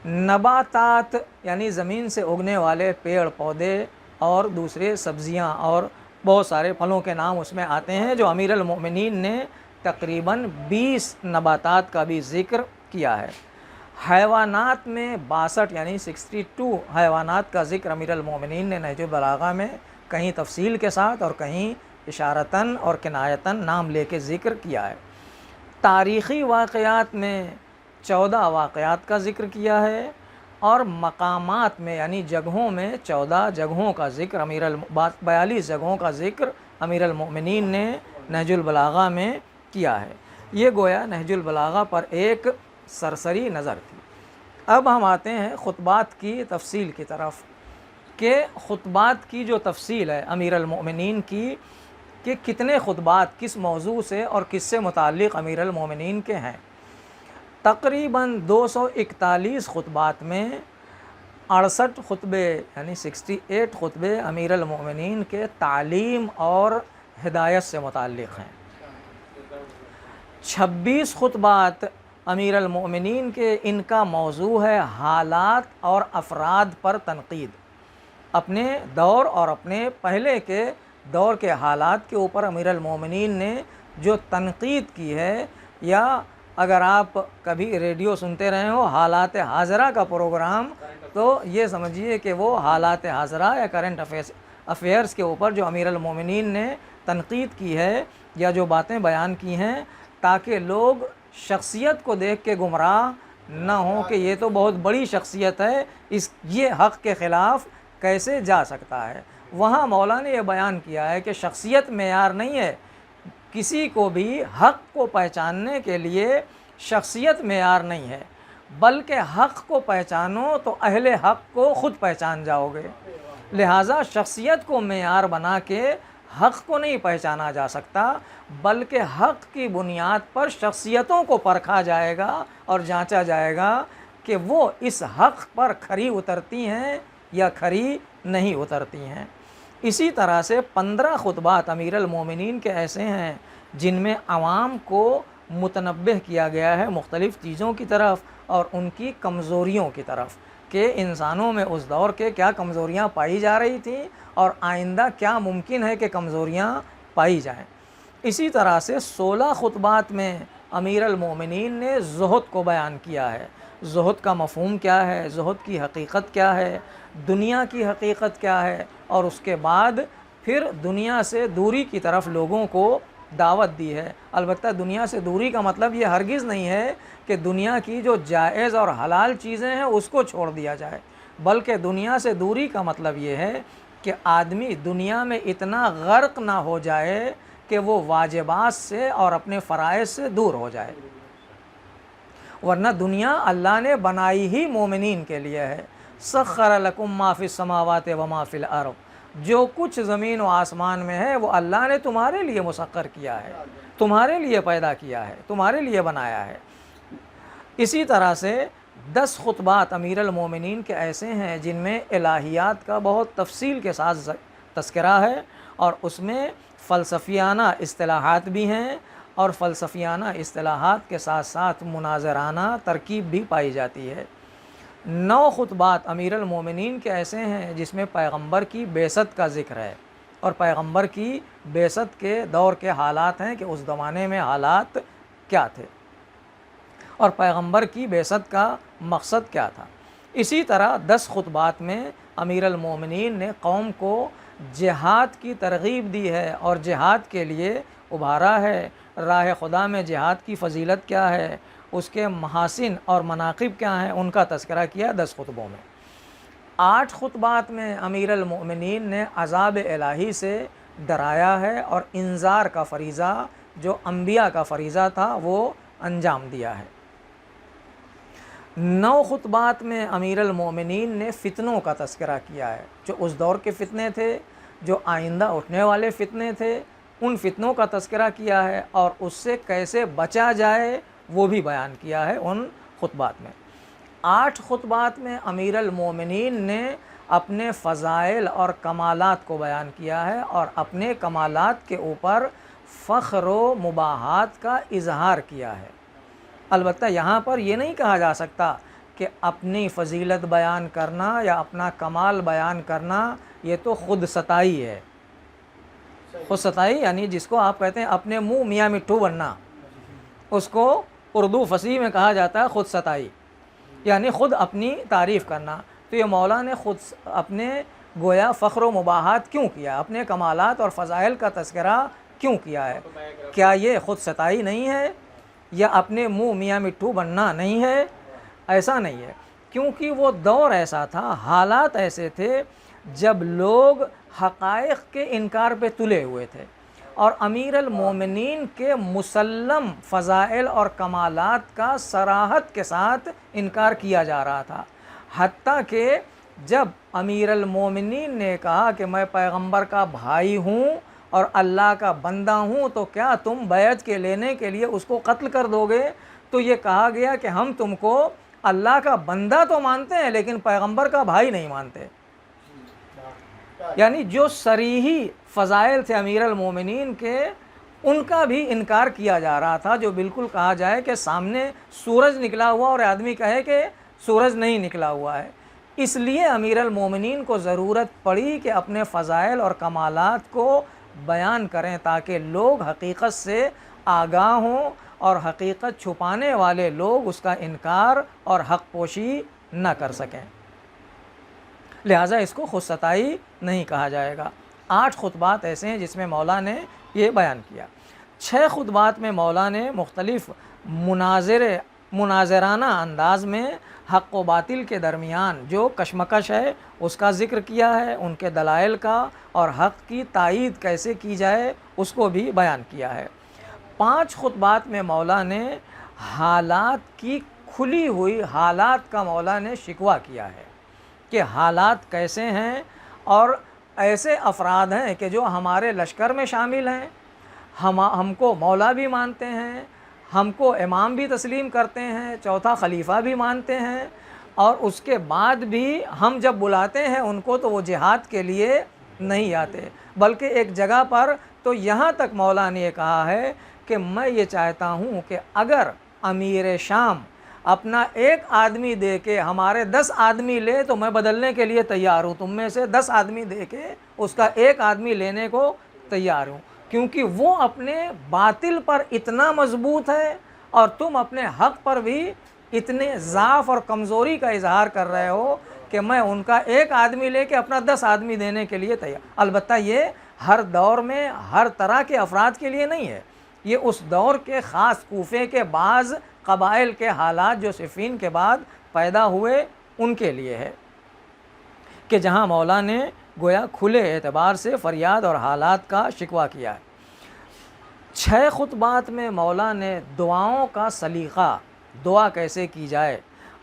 نباتات یعنی زمین سے اگنے والے پیڑ پودے اور دوسرے سبزیاں اور بہت سارے پھلوں کے نام اس میں آتے ہیں، جو امیر المومنین نے تقریباً 20 نباتات کا بھی ذکر کیا ہے۔ حیوانات میں 62 یعنی 62 حیوانات کا ذکر امیر المومنین نے نہج البلاغہ میں کہیں تفصیل کے ساتھ اور کہیں اشارتاً اور کنایتاً نام لے کے ذکر کیا ہے۔ تاریخی واقعات میں 14 واقعات کا ذکر کیا ہے، اور مقامات میں یعنی جگہوں میں 14 جگہوں کا ذکر 42 جگہوں کا ذکر امیر المؤمنین نے نہج البلاغہ میں کیا ہے۔ یہ گویا نہج البلاغہ پر ایک سرسری نظر تھی۔ اب ہم آتے ہیں خطبات کی تفصیل کی طرف، کہ خطبات کی جو تفصیل ہے امیر المؤمنین کی، کہ کتنے خطبات کس موضوع سے اور کس سے متعلق امیر المؤمنین کے ہیں۔ تقریباً 241 خطبات میں 68 خطبے یعنی 68 خطبے امیر المؤمنین کے تعلیم اور ہدایت سے متعلق ہیں۔ 26 خطبات امیر المؤمنین کے، ان کا موضوع ہے حالات اور افراد پر تنقید۔ اپنے دور اور اپنے پہلے کے دور کے حالات کے اوپر امیر المؤمنین نے جو تنقید کی ہے، یا اگر آپ کبھی ریڈیو سنتے رہے ہو حالات حاضرہ کا پروگرام، تو یہ سمجھیے کہ وہ حالات حاضرہ یا کرنٹ افیئرس کے اوپر جو امیر المؤمنین نے تنقید کی ہے یا جو باتیں بیان کی ہیں، تاکہ لوگ شخصیت کو دیکھ کے گمراہ نہ ہوں کہ یہ تو بہت بڑی شخصیت ہے، یہ حق کے خلاف کیسے جا سکتا ہے۔ وہاں مولا نے یہ بیان کیا ہے کہ شخصیت معیار نہیں ہے، کسی کو بھی حق کو پہچاننے کے لیے شخصیت معیار نہیں ہے، بلکہ حق کو پہچانو تو اہل حق کو خود پہچان جاؤ گے۔ لہٰذا شخصیت کو معیار بنا کے حق کو نہیں پہچانا جا سکتا، بلکہ حق کی بنیاد پر شخصیتوں کو پرکھا جائے گا اور جانچا جائے گا کہ وہ اس حق پر کھری اترتی ہیں یا کھری نہیں اترتی ہیں۔ اسی طرح سے 15 خطبات امیر المومنین کے ایسے ہیں جن میں عوام کو متنبہ کیا گیا ہے مختلف چیزوں کی طرف اور ان کی کمزوریوں کی طرف، کہ انسانوں میں اس دور کے کیا کمزوریاں پائی جا رہی تھیں اور آئندہ کیا ممکن ہے کہ کمزوریاں پائی جائیں۔ اسی طرح سے 16 خطبات میں امیر المومنین نے زہد کو بیان کیا ہے۔ زہد کا مفہوم کیا ہے، زہد کی حقیقت کیا ہے، دنیا کی حقیقت کیا ہے، اور اس کے بعد پھر دنیا سے دوری کی طرف لوگوں کو دعوت دی ہے۔ البتہ دنیا سے دوری کا مطلب یہ ہرگز نہیں ہے کہ دنیا کی جو جائز اور حلال چیزیں ہیں اس کو چھوڑ دیا جائے، بلکہ دنیا سے دوری کا مطلب یہ ہے کہ آدمی دنیا میں اتنا غرق نہ ہو جائے کہ وہ واجبات سے اور اپنے فرائض سے دور ہو جائے، ورنہ دنیا اللہ نے بنائی ہی مومنین کے لیے ہے۔ سخر لکم ما فی السماوات و ما فی الارض، جو کچھ زمین و آسمان میں ہے وہ اللہ نے تمہارے لیے مسخر کیا ہے، تمہارے لیے پیدا کیا ہے، تمہارے لیے بنایا ہے۔ اسی طرح سے 10 خطبات امیر المومنین کے ایسے ہیں جن میں الہیات کا بہت تفصیل کے ساتھ تذکرہ ہے، اور اس میں فلسفیانہ اصطلاحات بھی ہیں، اور فلسفیانہ اصطلاحات کے ساتھ ساتھ مناظرانہ ترکیب بھی پائی جاتی ہے۔ 9 خطبات امیر المومنین کے ایسے ہیں جس میں پیغمبر کی بعثت کا ذکر ہے، اور پیغمبر کی بعثت کے دور کے حالات ہیں کہ اس زمانے میں حالات کیا تھے اور پیغمبر کی بعثت کا مقصد کیا تھا۔ اسی طرح 10 خطبات میں امیر المومنین نے قوم کو جہاد کی ترغیب دی ہے اور جہاد کے لیے ابھارا ہے، راہ خدا میں جہاد کی فضیلت کیا ہے، اس کے محاسن اور مناقب کیا ہیں، ان کا تذکرہ کیا 10 خطبوں میں۔ 8 خطبات میں امیر المؤمنین نے عذاب الہی سے ڈرایا ہے اور انذار کا فریضہ جو انبیاء کا فریضہ تھا وہ انجام دیا ہے۔ 9 خطبات میں امیر المؤمنین نے فتنوں کا تذکرہ کیا ہے، جو اس دور کے فتنے تھے، جو آئندہ اٹھنے والے فتنے تھے، ان فتنوں کا تذکرہ کیا ہے، اور اس سے کیسے بچا جائے وہ بھی بیان کیا ہے ان خطبات میں۔ 8 خطبات میں امیر المومنین نے اپنے فضائل اور کمالات کو بیان کیا ہے اور اپنے کمالات کے اوپر فخر و مباحات کا اظہار کیا ہے۔ البتہ یہاں پر یہ نہیں کہا جا سکتا کہ اپنی فضیلت بیان کرنا یا اپنا کمال بیان کرنا یہ تو خود ستائی ہے۔ خود ستائی یعنی جس کو آپ کہتے ہیں اپنے منہ میاں مٹھو بننا، اس کو اردو فصیح میں کہا جاتا ہے خود ستائی۔ یعنی خود اپنی تعریف کرنا. تو یہ مولا نے خود اپنے گویا فخر و مباحات کیوں کیا, اپنے کمالات اور فضائل کا تذکرہ کیوں کیا ہے؟ کیا یہ خود ستائی نہیں ہے یا اپنے منہ میاں مٹھو بننا نہیں ہے؟ ایسا نہیں ہے, کیونکہ وہ دور ایسا تھا, حالات ایسے تھے جب لوگ حقائق کے انکار پہ تلے ہوئے تھے اور امیر المومنین کے مسلم فضائل اور کمالات کا صراحت کے ساتھ انکار کیا جا رہا تھا. حتیٰ کہ جب امیر المومنین نے کہا کہ میں پیغمبر کا بھائی ہوں اور اللہ کا بندہ ہوں, تو کیا تم بیعت کے لینے کے لیے اس کو قتل کر دو گے؟ تو یہ کہا گیا کہ ہم تم کو اللہ کا بندہ تو مانتے ہیں لیکن پیغمبر کا بھائی نہیں مانتے. یعنی جو صریحی فضائل تھے امیر المومنین کے, ان کا بھی انکار کیا جا رہا تھا. جو بالکل کہا جائے کہ سامنے سورج نکلا ہوا اور آدمی کہے کہ سورج نہیں نکلا ہوا ہے. اس لیے امیر المومنین کو ضرورت پڑی کہ اپنے فضائل اور کمالات کو بیان کریں تاکہ لوگ حقیقت سے آگاہ ہوں اور حقیقت چھپانے والے لوگ اس کا انکار اور حق پوشی نہ کر سکیں. لہٰذا اس کو خود ستائی نہیں کہا جائے گا. 8 خطبات ایسے ہیں جس میں مولا نے یہ بیان کیا. 6 خطبات میں مولا نے مختلف مناظرانہ انداز میں حق و باطل کے درمیان جو کشمکش ہے اس کا ذکر کیا ہے, ان کے دلائل کا اور حق کی تائید کیسے کی جائے اس کو بھی بیان کیا ہے. 5 خطبات میں مولا نے حالات کی کھلی ہوئی حالات کا مولا نے شکوہ کیا ہے کہ حالات کیسے ہیں, اور ایسے افراد ہیں کہ جو ہمارے لشکر میں شامل ہیں, ہم کو مولا بھی مانتے ہیں, ہم کو امام بھی تسلیم کرتے ہیں, چوتھا خلیفہ بھی مانتے ہیں, اور اس کے بعد بھی ہم جب بلاتے ہیں ان کو تو وہ جہاد کے لیے نہیں آتے. بلکہ ایک جگہ پر تو یہاں تک مولا نے یہ کہا ہے کہ میں یہ چاہتا ہوں کہ اگر امیر شام اپنا ایک آدمی دے کے ہمارے 10 آدمی لے تو میں بدلنے کے لیے تیار ہوں, تم میں سے 10 آدمی دے کے اس کا ایک آدمی لینے کو تیار ہوں, کیونکہ وہ اپنے باطل پر اتنا مضبوط ہے اور تم اپنے حق پر بھی اتنے ضعف اور کمزوری کا اظہار کر رہے ہو کہ میں ان کا ایک آدمی لے کے اپنا 10 آدمی دینے کے لیے تیار. البتہ یہ ہر دور میں ہر طرح کے افراد کے لیے نہیں ہے, یہ اس دور کے خاص کوفے کے بعض قبائل کے حالات جو صفین کے بعد پیدا ہوئے ان کے لیے ہے کہ جہاں مولا نے گویا کھلے اعتبار سے فریاد اور حالات کا شکوہ کیا ہے. 6 خطبات میں مولا نے دعاؤں کا سلیقہ, دعا کیسے کی جائے,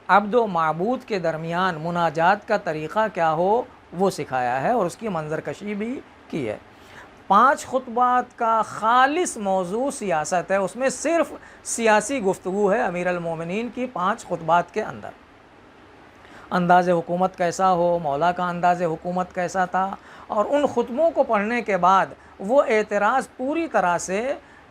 عبد و معبود کے درمیان مناجات کا طریقہ کیا ہو وہ سکھایا ہے اور اس کی منظر کشی بھی کی ہے. 5 خطبات کا خالص موضوع سیاست ہے, اس میں صرف سیاسی گفتگو ہے امیر المومنین کی 5 خطبات کے اندر. انداز حکومت کیسا ہو, مولا کا انداز حکومت کیسا تھا, اور ان خطبوں کو پڑھنے کے بعد وہ اعتراض پوری طرح سے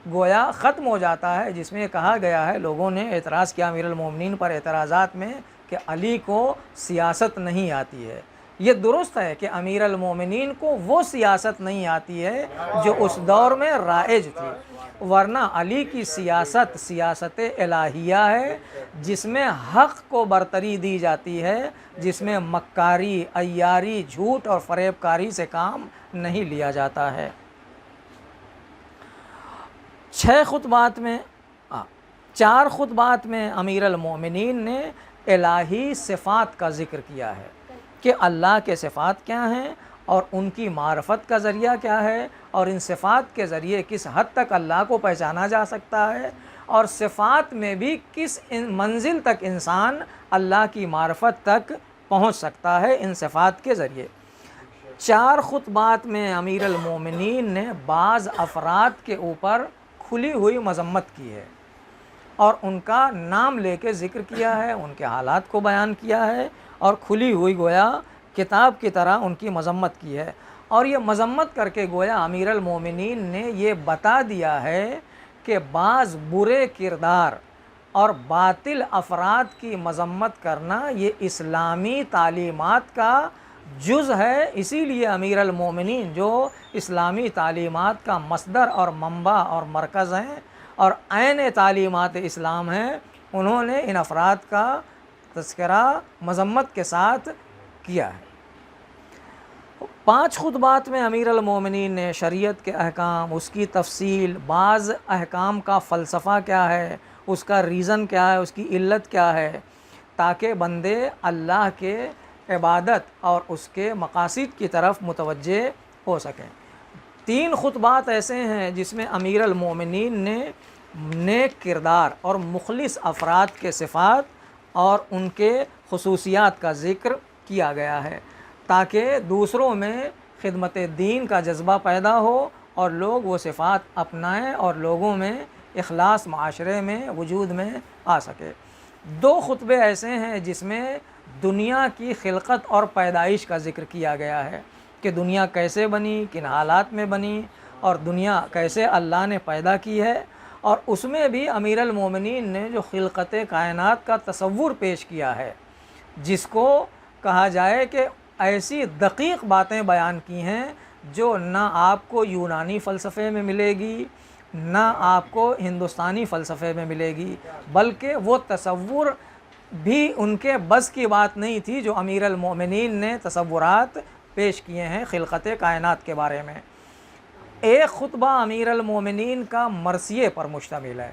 گویا ختم ہو جاتا ہے جس میں کہا گیا ہے, لوگوں نے اعتراض کیا امیر المومنین پر اعتراضات میں کہ علی کو سیاست نہیں آتی ہے. یہ درست ہے کہ امیر المومنین کو وہ سیاست نہیں آتی ہے جو اس دور میں رائج تھی, ورنہ علی کی سیاست سیاست الہیہ ہے جس میں حق کو برتری دی جاتی ہے, جس میں مکاری, عیاری, جھوٹ اور فریب کاری سے کام نہیں لیا جاتا ہے. 6 خطبات میں 4 خطبات میں امیر المومنین نے الہی صفات کا ذکر کیا ہے کہ اللہ کے صفات کیا ہیں اور ان کی معرفت کا ذریعہ کیا ہے, اور ان صفات کے ذریعے کس حد تک اللہ کو پہچانا جا سکتا ہے, اور صفات میں بھی کس منزل تک انسان اللہ کی معرفت تک پہنچ سکتا ہے ان صفات کے ذریعے. 4 خطبات میں امیر المومنین نے بعض افراد کے اوپر کھلی ہوئی مذمت کی ہے اور ان کا نام لے کے ذکر کیا ہے, ان کے حالات کو بیان کیا ہے اور کھلی ہوئی گویا کتاب کی طرح ان کی مذمت کی ہے. اور یہ مذمت کر کے گویا امیر المومنین نے یہ بتا دیا ہے کہ بعض برے کردار اور باطل افراد کی مذمت کرنا یہ اسلامی تعلیمات کا جز ہے. اسی لیے امیر المومنین جو اسلامی تعلیمات کا مصدر اور منبع اور مرکز ہیں اور عین تعلیمات اسلام ہیں, انہوں نے ان افراد کا تذکرہ مذمت کے ساتھ کیا ہے۔ 5 خطبات میں امیر المومنین نے شریعت کے احکام، اس کی تفصیل، بعض احکام کا فلسفہ کیا ہے، اس کا ریزن کیا ہے، اس کی علت کیا ہے، تاکہ بندے اللہ کے عبادت اور اس کے مقاصد کی طرف متوجہ ہو سکیں۔ 3 خطبات ایسے ہیں جس میں امیر المومنین نے نیک کردار اور مخلص افراد کے صفات اور ان کے خصوصیات کا ذکر کیا گیا ہے، تاکہ دوسروں میں خدمت دین کا جذبہ پیدا ہو اور لوگ وہ صفات اپنائیں اور لوگوں میں اخلاص معاشرے میں وجود میں آ سکے۔ 2 خطبے ایسے ہیں جس میں دنیا کی خلقت اور پیدائش کا ذکر کیا گیا ہے کہ دنیا کیسے بنی، کن حالات میں بنی، اور دنیا کیسے اللہ نے پیدا کی ہے، اور اس میں بھی امیر المومنین نے جو خلقت کائنات کا تصور پیش کیا ہے، جس کو کہا جائے کہ ایسی دقیق باتیں بیان کی ہیں جو نہ آپ کو یونانی فلسفے میں ملے گی، نہ آپ کو ہندوستانی فلسفے میں ملے گی، بلکہ وہ تصور بھی ان کے بس کی بات نہیں تھی جو امیر المومنین نے تصورات پیش کیے ہیں خلقت کائنات کے بارے میں۔ ایک خطبہ امیر المومنین کا مرثیے پر مشتمل ہے،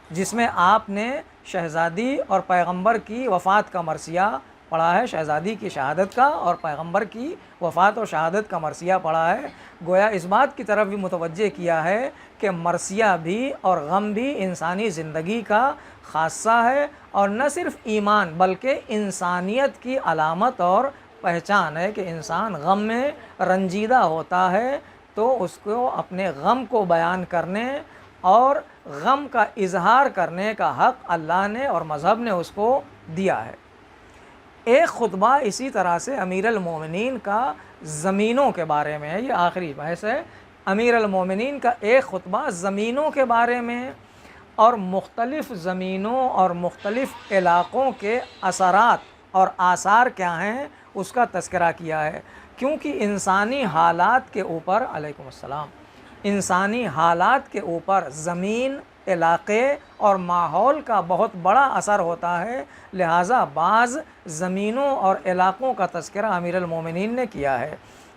جس میں آپ نے شہزادی اور پیغمبر کی وفات کا مرثیہ پڑھا ہے، شہزادی کی شہادت کا اور پیغمبر کی وفات اور شہادت کا مرثیہ پڑھا ہے۔ گویا اس بات کی طرف بھی متوجہ کیا ہے کہ مرثیہ بھی اور غم بھی انسانی زندگی کا خاصہ ہے، اور نہ صرف ایمان بلکہ انسانیت کی علامت اور پہچان ہے کہ انسان غم میں رنجیدہ ہوتا ہے تو اس کو اپنے غم کو بیان کرنے اور غم کا اظہار کرنے کا حق اللہ نے اور مذہب نے اس کو دیا ہے۔ ایک خطبہ اسی طرح سے امیر المومنین کا زمینوں کے بارے میں ہے، یہ آخری بحث ہے۔ امیر المومنین کا ایک خطبہ زمینوں کے بارے میں اور مختلف زمینوں اور مختلف علاقوں کے اثرات اور آثار کیا ہیں اس کا تذکرہ کیا ہے، کیونکہ انسانی حالات کے اوپر علیکم السلام انسانی حالات کے اوپر زمین، علاقے اور ماحول کا بہت بڑا اثر ہوتا ہے، لہٰذا بعض زمینوں اور علاقوں کا تذکرہ امیر المومنین نے کیا ہے۔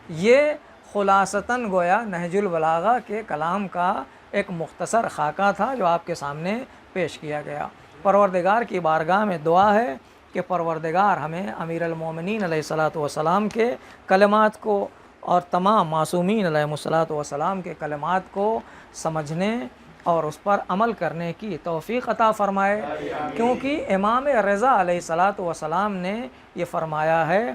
یہ خلاصتاً گویا نہج البلاغہ کے کلام کا ایک مختصر خاکہ تھا جو آپ کے سامنے پیش کیا گیا۔ پروردگار کی بارگاہ میں دعا ہے کہ پروردگار ہمیں امیر المومنین علیہ الصلاۃ والسلام کے کلمات کو اور تمام معصومین علیہم الصلاۃ والسلام کے کلمات کو سمجھنے اور اس پر عمل کرنے کی توفیق عطا فرمائے، کیونکہ امام رضا علیہ الصلاۃ والسلام نے یہ فرمایا ہے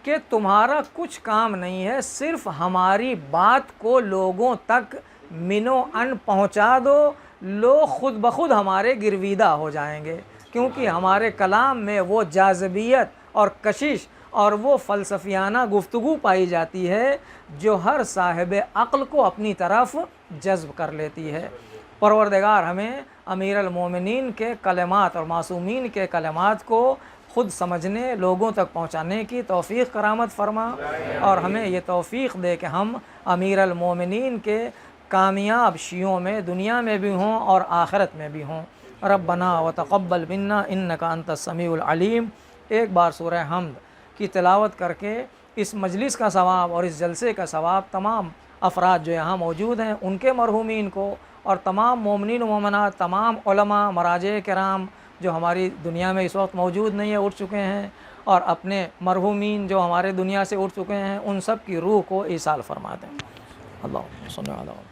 کہ تمہارا کچھ کام نہیں ہے، صرف ہماری بات کو لوگوں تک منو ان پہنچا دو، لوگ خود بخود ہمارے گرویدہ ہو جائیں گے، کیونکہ ہمارے کلام میں وہ جاذبیت اور کشش اور وہ فلسفیانہ گفتگو پائی جاتی ہے جو ہر صاحب عقل کو اپنی طرف جذب کر لیتی ہے۔ پروردگار ہمیں امیر المومنین کے کلمات اور معصومین کے کلمات کو خود سمجھنے، لوگوں تک پہنچانے کی توفیق کرامت فرما، اور ہمیں یہ توفیق دے کہ ہم امیر المومنین کے کامیاب شیعوں میں دنیا میں بھی ہوں اور آخرت میں بھی ہوں۔ ربنا وتقبل منا انک انت السمیع العلیم۔ ایک بار سورہ حمد کی تلاوت کر کے اس مجلس کا ثواب اور اس جلسے کا ثواب تمام افراد جو یہاں موجود ہیں ان کے مرحومین کو، اور تمام مومنین و مومنات، تمام علماء، مراجع کرام جو ہماری دنیا میں اس وقت موجود نہیں ہیں، اٹھ چکے ہیں، اور اپنے مرحومین جو ہمارے دنیا سے اٹھ چکے ہیں ان سب کی روح کو ایصال فرما دیں۔ اللہم صل علی محمد۔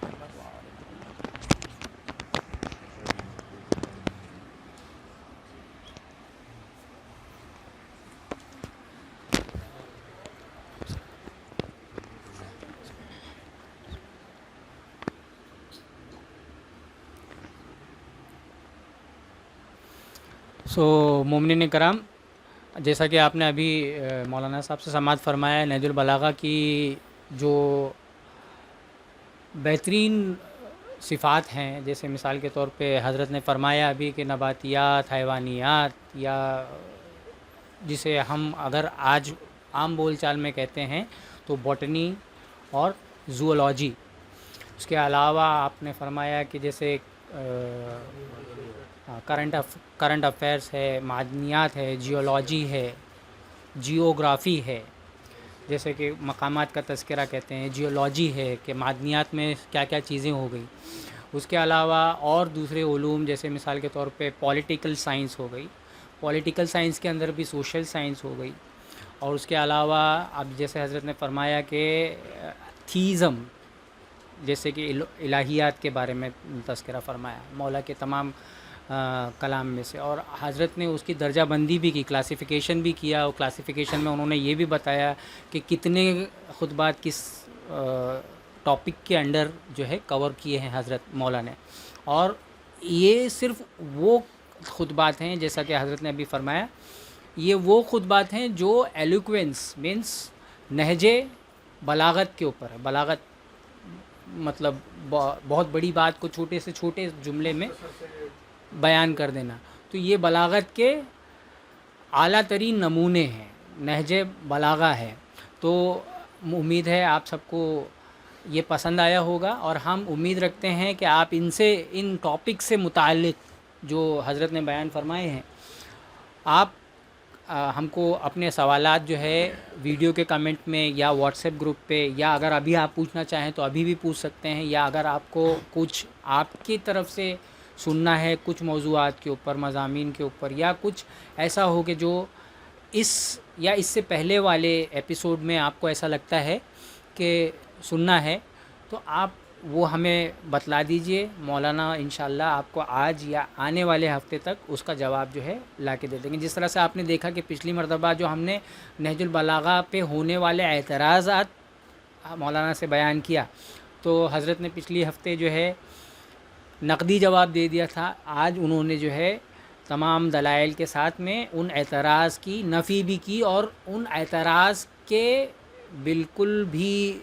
مومنین کرام، جیسا کہ آپ نے ابھی مولانا صاحب سے سماعت فرمایا، نہج البلاغہ کی جو بہترین صفات ہیں، جیسے مثال کے طور پہ حضرت نے فرمایا ابھی کہ نباتیات، حیوانیات، یا جسے ہم اگر آج عام بول چال میں کہتے ہیں تو باٹنی اور زوولوجی، اس کے علاوہ آپ نے فرمایا کہ جیسے کرنٹ افیئرس ہے، معدنیات ہے، جیولوجی ہے، جیوگرافی ہے، جیسے کہ مقامات کا تذکرہ کہتے ہیں، جیولوجی ہے کہ معدنیات میں کیا کیا چیزیں ہو گئی. اس کے علاوہ اور دوسرے علوم جیسے مثال کے طور پہ پولیٹیکل سائنس ہو گئی، پولیٹیکل سائنس کے اندر بھی سوشل سائنس ہو گئی. اور اس کے علاوہ اب جیسے حضرت نے فرمایا کہ تھیزم، جیسے کہ الہیات کے بارے میں تذکرہ فرمایا مولا کے تمام کلام میں سے، اور حضرت نے اس کی درجہ بندی بھی کی، کلاسیفیکیشن بھی کیا، اور کلاسیفیکیشن میں انہوں نے یہ بھی بتایا کہ کتنے خطبات کس ٹاپک کے انڈر جو ہے کور کیے ہیں حضرت مولا نے. اور یہ صرف وہ خطبات ہیں جیسا کہ حضرت نے ابھی فرمایا، یہ وہ خطبات ہیں جو ایلوکوینس مینس نہجے بلاغت کے اوپر ہے. بلاغت مطلب بہت بڑی بات کو چھوٹے سے چھوٹے جملے میں بیان کر دینا. تو یہ بلاغت کے اعلیٰ ترین نمونے ہیں، نہج بلاغہ ہے. تو امید ہے آپ سب کو یہ پسند آیا ہوگا، اور ہم امید رکھتے ہیں کہ آپ ان ٹاپک سے متعلق جو حضرت نے بیان فرمائے ہیں، آپ ہم کو اپنے سوالات جو ہے ویڈیو کے کمنٹ میں یا واٹس ایپ گروپ پہ، یا اگر ابھی آپ پوچھنا چاہیں تو ابھی بھی پوچھ سکتے ہیں، یا اگر آپ کو کچھ آپ کی طرف سے سننا ہے کچھ موضوعات کے اوپر، مضامین کے اوپر، یا کچھ ایسا ہو کہ جو اس یا اس سے پہلے والے ایپیسوڈ میں آپ کو ایسا لگتا ہے کہ سننا ہے، تو آپ وہ ہمیں بتلا دیجئے. مولانا انشاءاللہ آپ کو آج یا آنے والے ہفتے تک اس کا جواب جو ہے لا کے دے دیں گے. جس طرح سے آپ نے دیکھا کہ پچھلی مرتبہ جو ہم نے نہج البلاغہ پہ ہونے والے اعتراضات مولانا سے بیان کیا، تو حضرت نے پچھلی ہفتے جو ہے نقدی جواب دے دیا تھا. آج انہوں نے جو ہے تمام دلائل کے ساتھ میں ان اعتراض کی نفی بھی کی، اور ان اعتراض کے بالکل بھی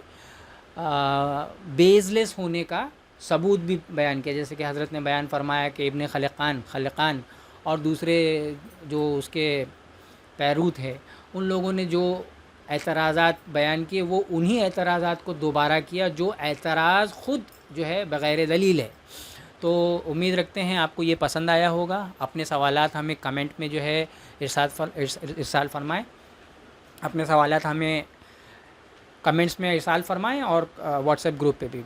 بیز لیس ہونے کا ثبوت بھی بیان کیا. جیسے کہ حضرت نے بیان فرمایا کہ ابن خلقان اور دوسرے جو اس کے پیرو تھے، ان لوگوں نے جو اعتراضات بیان کیے وہ انہی اعتراضات کو دوبارہ کیا جو اعتراض خود جو ہے بغیر دلیل ہے. تو امید رکھتے ہیں آپ کو یہ پسند آیا ہوگا. اپنے سوالات ہمیں کمنٹ میں جو ہے ارسال فرمائیں، اپنے سوالات ہمیں کمنٹس میں ارسال فرمائیں، اور واٹس ایپ گروپ پہ بھی.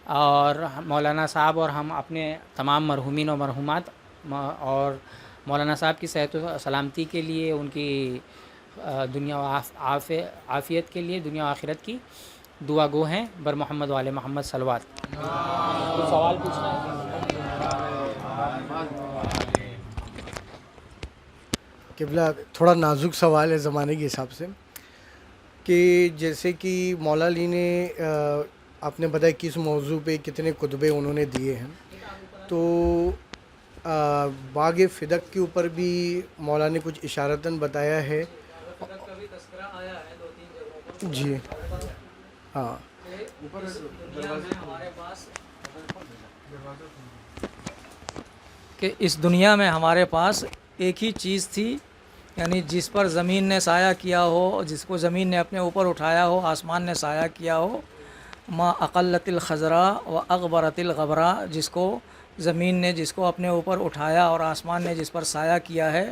اور مولانا صاحب اور ہم اپنے تمام مرحومین و مرحومات اور مولانا صاحب کی صحت و سلامتی کے لیے، ان کی دنیا و عافیت کے لیے، دنیا و آخرت کی دعا گو ہیں. بر محمد وعلی محمد صلوات. کوئی سوال پوچھنا ہے؟ قبلہ تھوڑا نازک سوال ہے زمانے کے حساب سے، کہ جیسے کہ مولا علی نے آپ نے بتایا کس موضوع پہ کتنے خطبے انہوں نے دیے ہیں، تو باغ فدق کے اوپر بھی مولا نے کچھ اشارتاً بتایا ہے. جی ہاں. کہ اس دنیا میں ہمارے پاس ایک ہی چیز تھی، یعنی جس پر زمین نے سایہ کیا ہو، جس کو زمین نے اپنے اوپر اٹھایا ہو، آسمان نے سایہ کیا ہو. ما اقلت الخضراء و اغبرت الغبراء، جس کو زمین نے جس کو اپنے اوپر اٹھایا اور آسمان نے جس پر سایہ کیا ہے،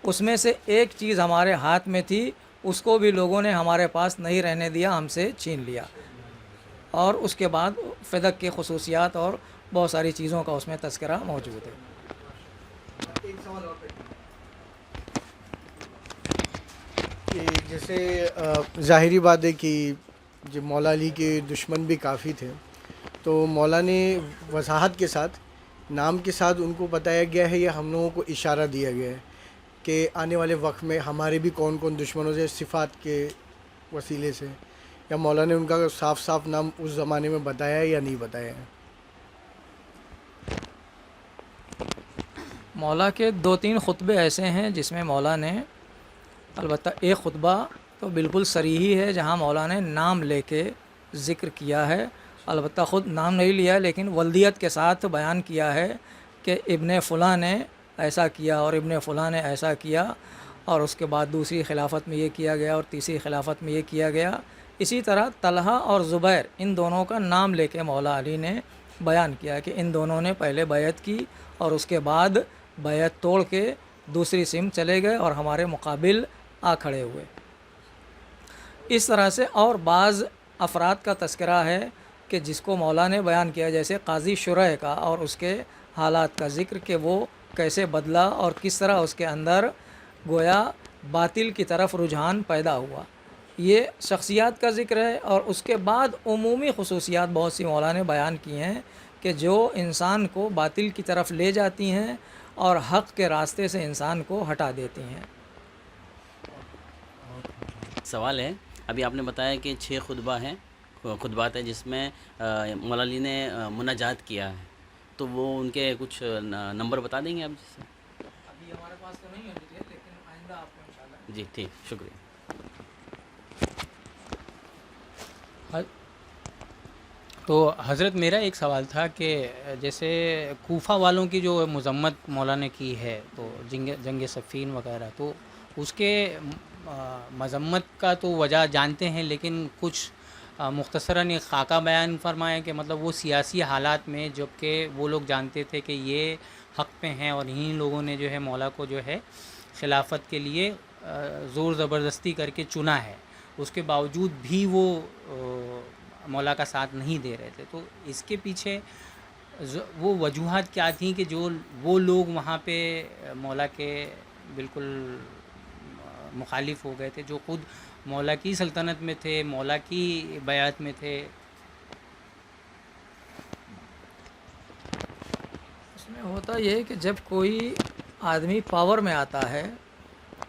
اس میں سے ایک چیز ہمارے ہاتھ میں تھی، اس کو بھی لوگوں نے ہمارے پاس نہیں رہنے دیا، ہم سے چھین لیا. اور اس کے بعد فدق کی خصوصیات اور بہت ساری چیزوں کا اس میں تذکرہ موجود ہے. ایک سوال اور کہ جیسے ظاہری بات ہے کہ جو مولا علی کے دشمن بھی کافی تھے، تو مولا نے وضاحت کے ساتھ نام کے ساتھ ان کو بتایا گیا ہے، یا ہم لوگوں کو اشارہ دیا گیا ہے کہ آنے والے وقت میں ہمارے بھی کون کون دشمنوں سے صفات کے وسیلے سے، یا مولا نے ان کا صاف صاف نام اس زمانے میں بتایا ہے یا نہیں بتایا ہے؟ مولا کے 2-3 خطبے ایسے ہیں جس میں مولا نے، البتہ ایک خطبہ تو بالکل صریحی ہے جہاں مولا نے نام لے کے ذکر کیا ہے، البتہ خود نام نہیں لیا لیکن ولدیت کے ساتھ بیان کیا ہے کہ ابن فلاں نے ایسا کیا اور ابن فلاں نے ایسا کیا، اور اس کے بعد دوسری خلافت میں یہ کیا گیا اور تیسری خلافت میں یہ کیا گیا. اسی طرح طلحہ اور زبیر، ان دونوں کا نام لے کے مولا علی نے بیان کیا کہ ان دونوں نے پہلے بیعت کی اور اس کے بعد بیعت توڑ کے دوسری سمت چلے گئے اور ہمارے مقابل آ کھڑے ہوئے۔ اس طرح سے اور بعض افراد کا تذکرہ ہے کہ جس کو مولا نے بیان کیا، جیسے قاضی شرح کا، اور اس کے حالات کا ذکر کہ وہ کیسے بدلا اور کس طرح اس کے اندر گویا باطل کی طرف رجحان پیدا ہوا۔ یہ شخصیات کا ذکر ہے، اور اس کے بعد عمومی خصوصیات بہت سی مولا نے بیان کی ہیں کہ جو انسان کو باطل کی طرف لے جاتی ہیں اور حق کے راستے سے انسان کو ہٹا دیتی ہیں۔ سوال ہے، ابھی آپ نے بتایا کہ 6 خطبات ہیں جس میں مولا علی نے مناجات کیا ہے، تو وہ ان کے کچھ نمبر بتا دیں گے آپ جس سے؟ ابھی ہمارے پاس تو نہیں ہے ڈیٹیل، لیکن آئندہ آپ کو انشاءاللہ۔ جی ٹھیک، شکریہ۔ تو حضرت میرا ایک سوال تھا کہ جیسے کوفہ والوں کی جو مذمت مولا نے کی ہے، تو جنگ صفین وغیرہ، تو اس کے مذمت کا تو وجہ جانتے ہیں، لیکن کچھ مختصراً ایک خاکہ بیان فرمائیں کہ مطلب وہ سیاسی حالات میں، جب کہ وہ لوگ جانتے تھے کہ یہ حق پہ ہیں، اور انہی لوگوں نے جو ہے مولا کو جو ہے خلافت کے لیے زور زبردستی کر کے چنا ہے، اس کے باوجود بھی وہ مولا کا ساتھ نہیں دے رہے تھے، تو اس کے پیچھے وہ وجوہات کیا تھیں کہ جو وہ لوگ وہاں پہ مولا کے بالکل مخالف ہو گئے تھے، جو خود مولا کی سلطنت میں تھے، مولا کی بیعت میں تھے؟ اس میں ہوتا یہ ہے کہ جب کوئی آدمی پاور میں آتا ہے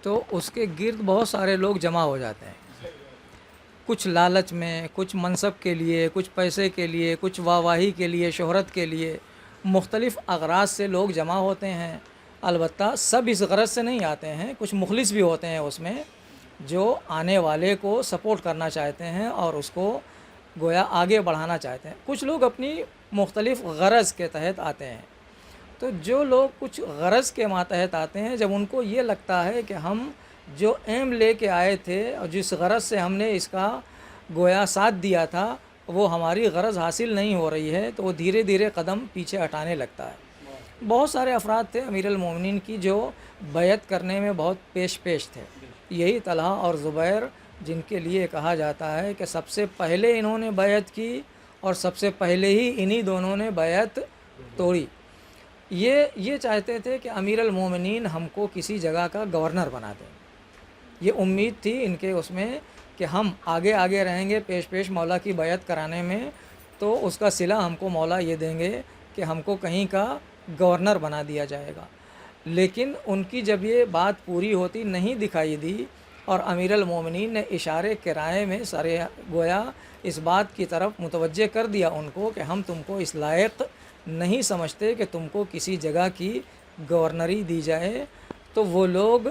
تو اس کے گرد بہت سارے لوگ جمع ہو جاتے ہیں، کچھ لالچ میں، کچھ منصب کے لیے، کچھ پیسے کے لیے، کچھ واہواہی کے لیے، شہرت کے لیے، مختلف اغراض سے لوگ جمع ہوتے ہیں۔ البتہ سب اس غرض سے نہیں آتے ہیں، کچھ مخلص بھی ہوتے ہیں اس میں، جو آنے والے کو سپورٹ کرنا چاہتے ہیں اور اس کو گویا آگے بڑھانا چاہتے ہیں۔ کچھ لوگ اپنی مختلف غرض کے تحت آتے ہیں۔ تو جو لوگ کچھ غرض کے ماتحت آتے ہیں، جب ان کو یہ لگتا ہے کہ ہم جو ایم لے کے آئے تھے اور جس غرض سے ہم نے اس کا گویا ساتھ دیا تھا، وہ ہماری غرض حاصل نہیں ہو رہی ہے، تو وہ دھیرے دھیرے قدم پیچھے ہٹانے لگتا ہے۔ بہت سارے افراد تھے امیر المومنین کی جو بیعت کرنے میں بہت پیش تھے، یہی طلحہ اور زبیر، جن کے لیے کہا جاتا ہے کہ سب سے پہلے انہوں نے بیعت کی اور سب سے پہلے ہی انہی دونوں نے بیعت توڑی۔ یہ چاہتے تھے کہ امیر المومنین ہم کو کسی جگہ کا گورنر بنا دیں، یہ امید تھی ان کے اس میں کہ ہم آگے رہیں گے پیش مولا کی بیعت کرانے میں، تو اس کا صلہ ہم کو مولا یہ دیں گے کہ ہم کو کہیں کا گورنر بنا دیا جائے گا۔ لیکن ان کی جب یہ بات پوری ہوتی نہیں دکھائی دی، اور امیر المومنین نے اشارے کرائے میں سارے گویا اس بات کی طرف متوجہ کر دیا ان کو کہ ہم تم کو اس لائق نہیں سمجھتے کہ تم کو کسی جگہ کی گورنری دی جائے، تو وہ لوگ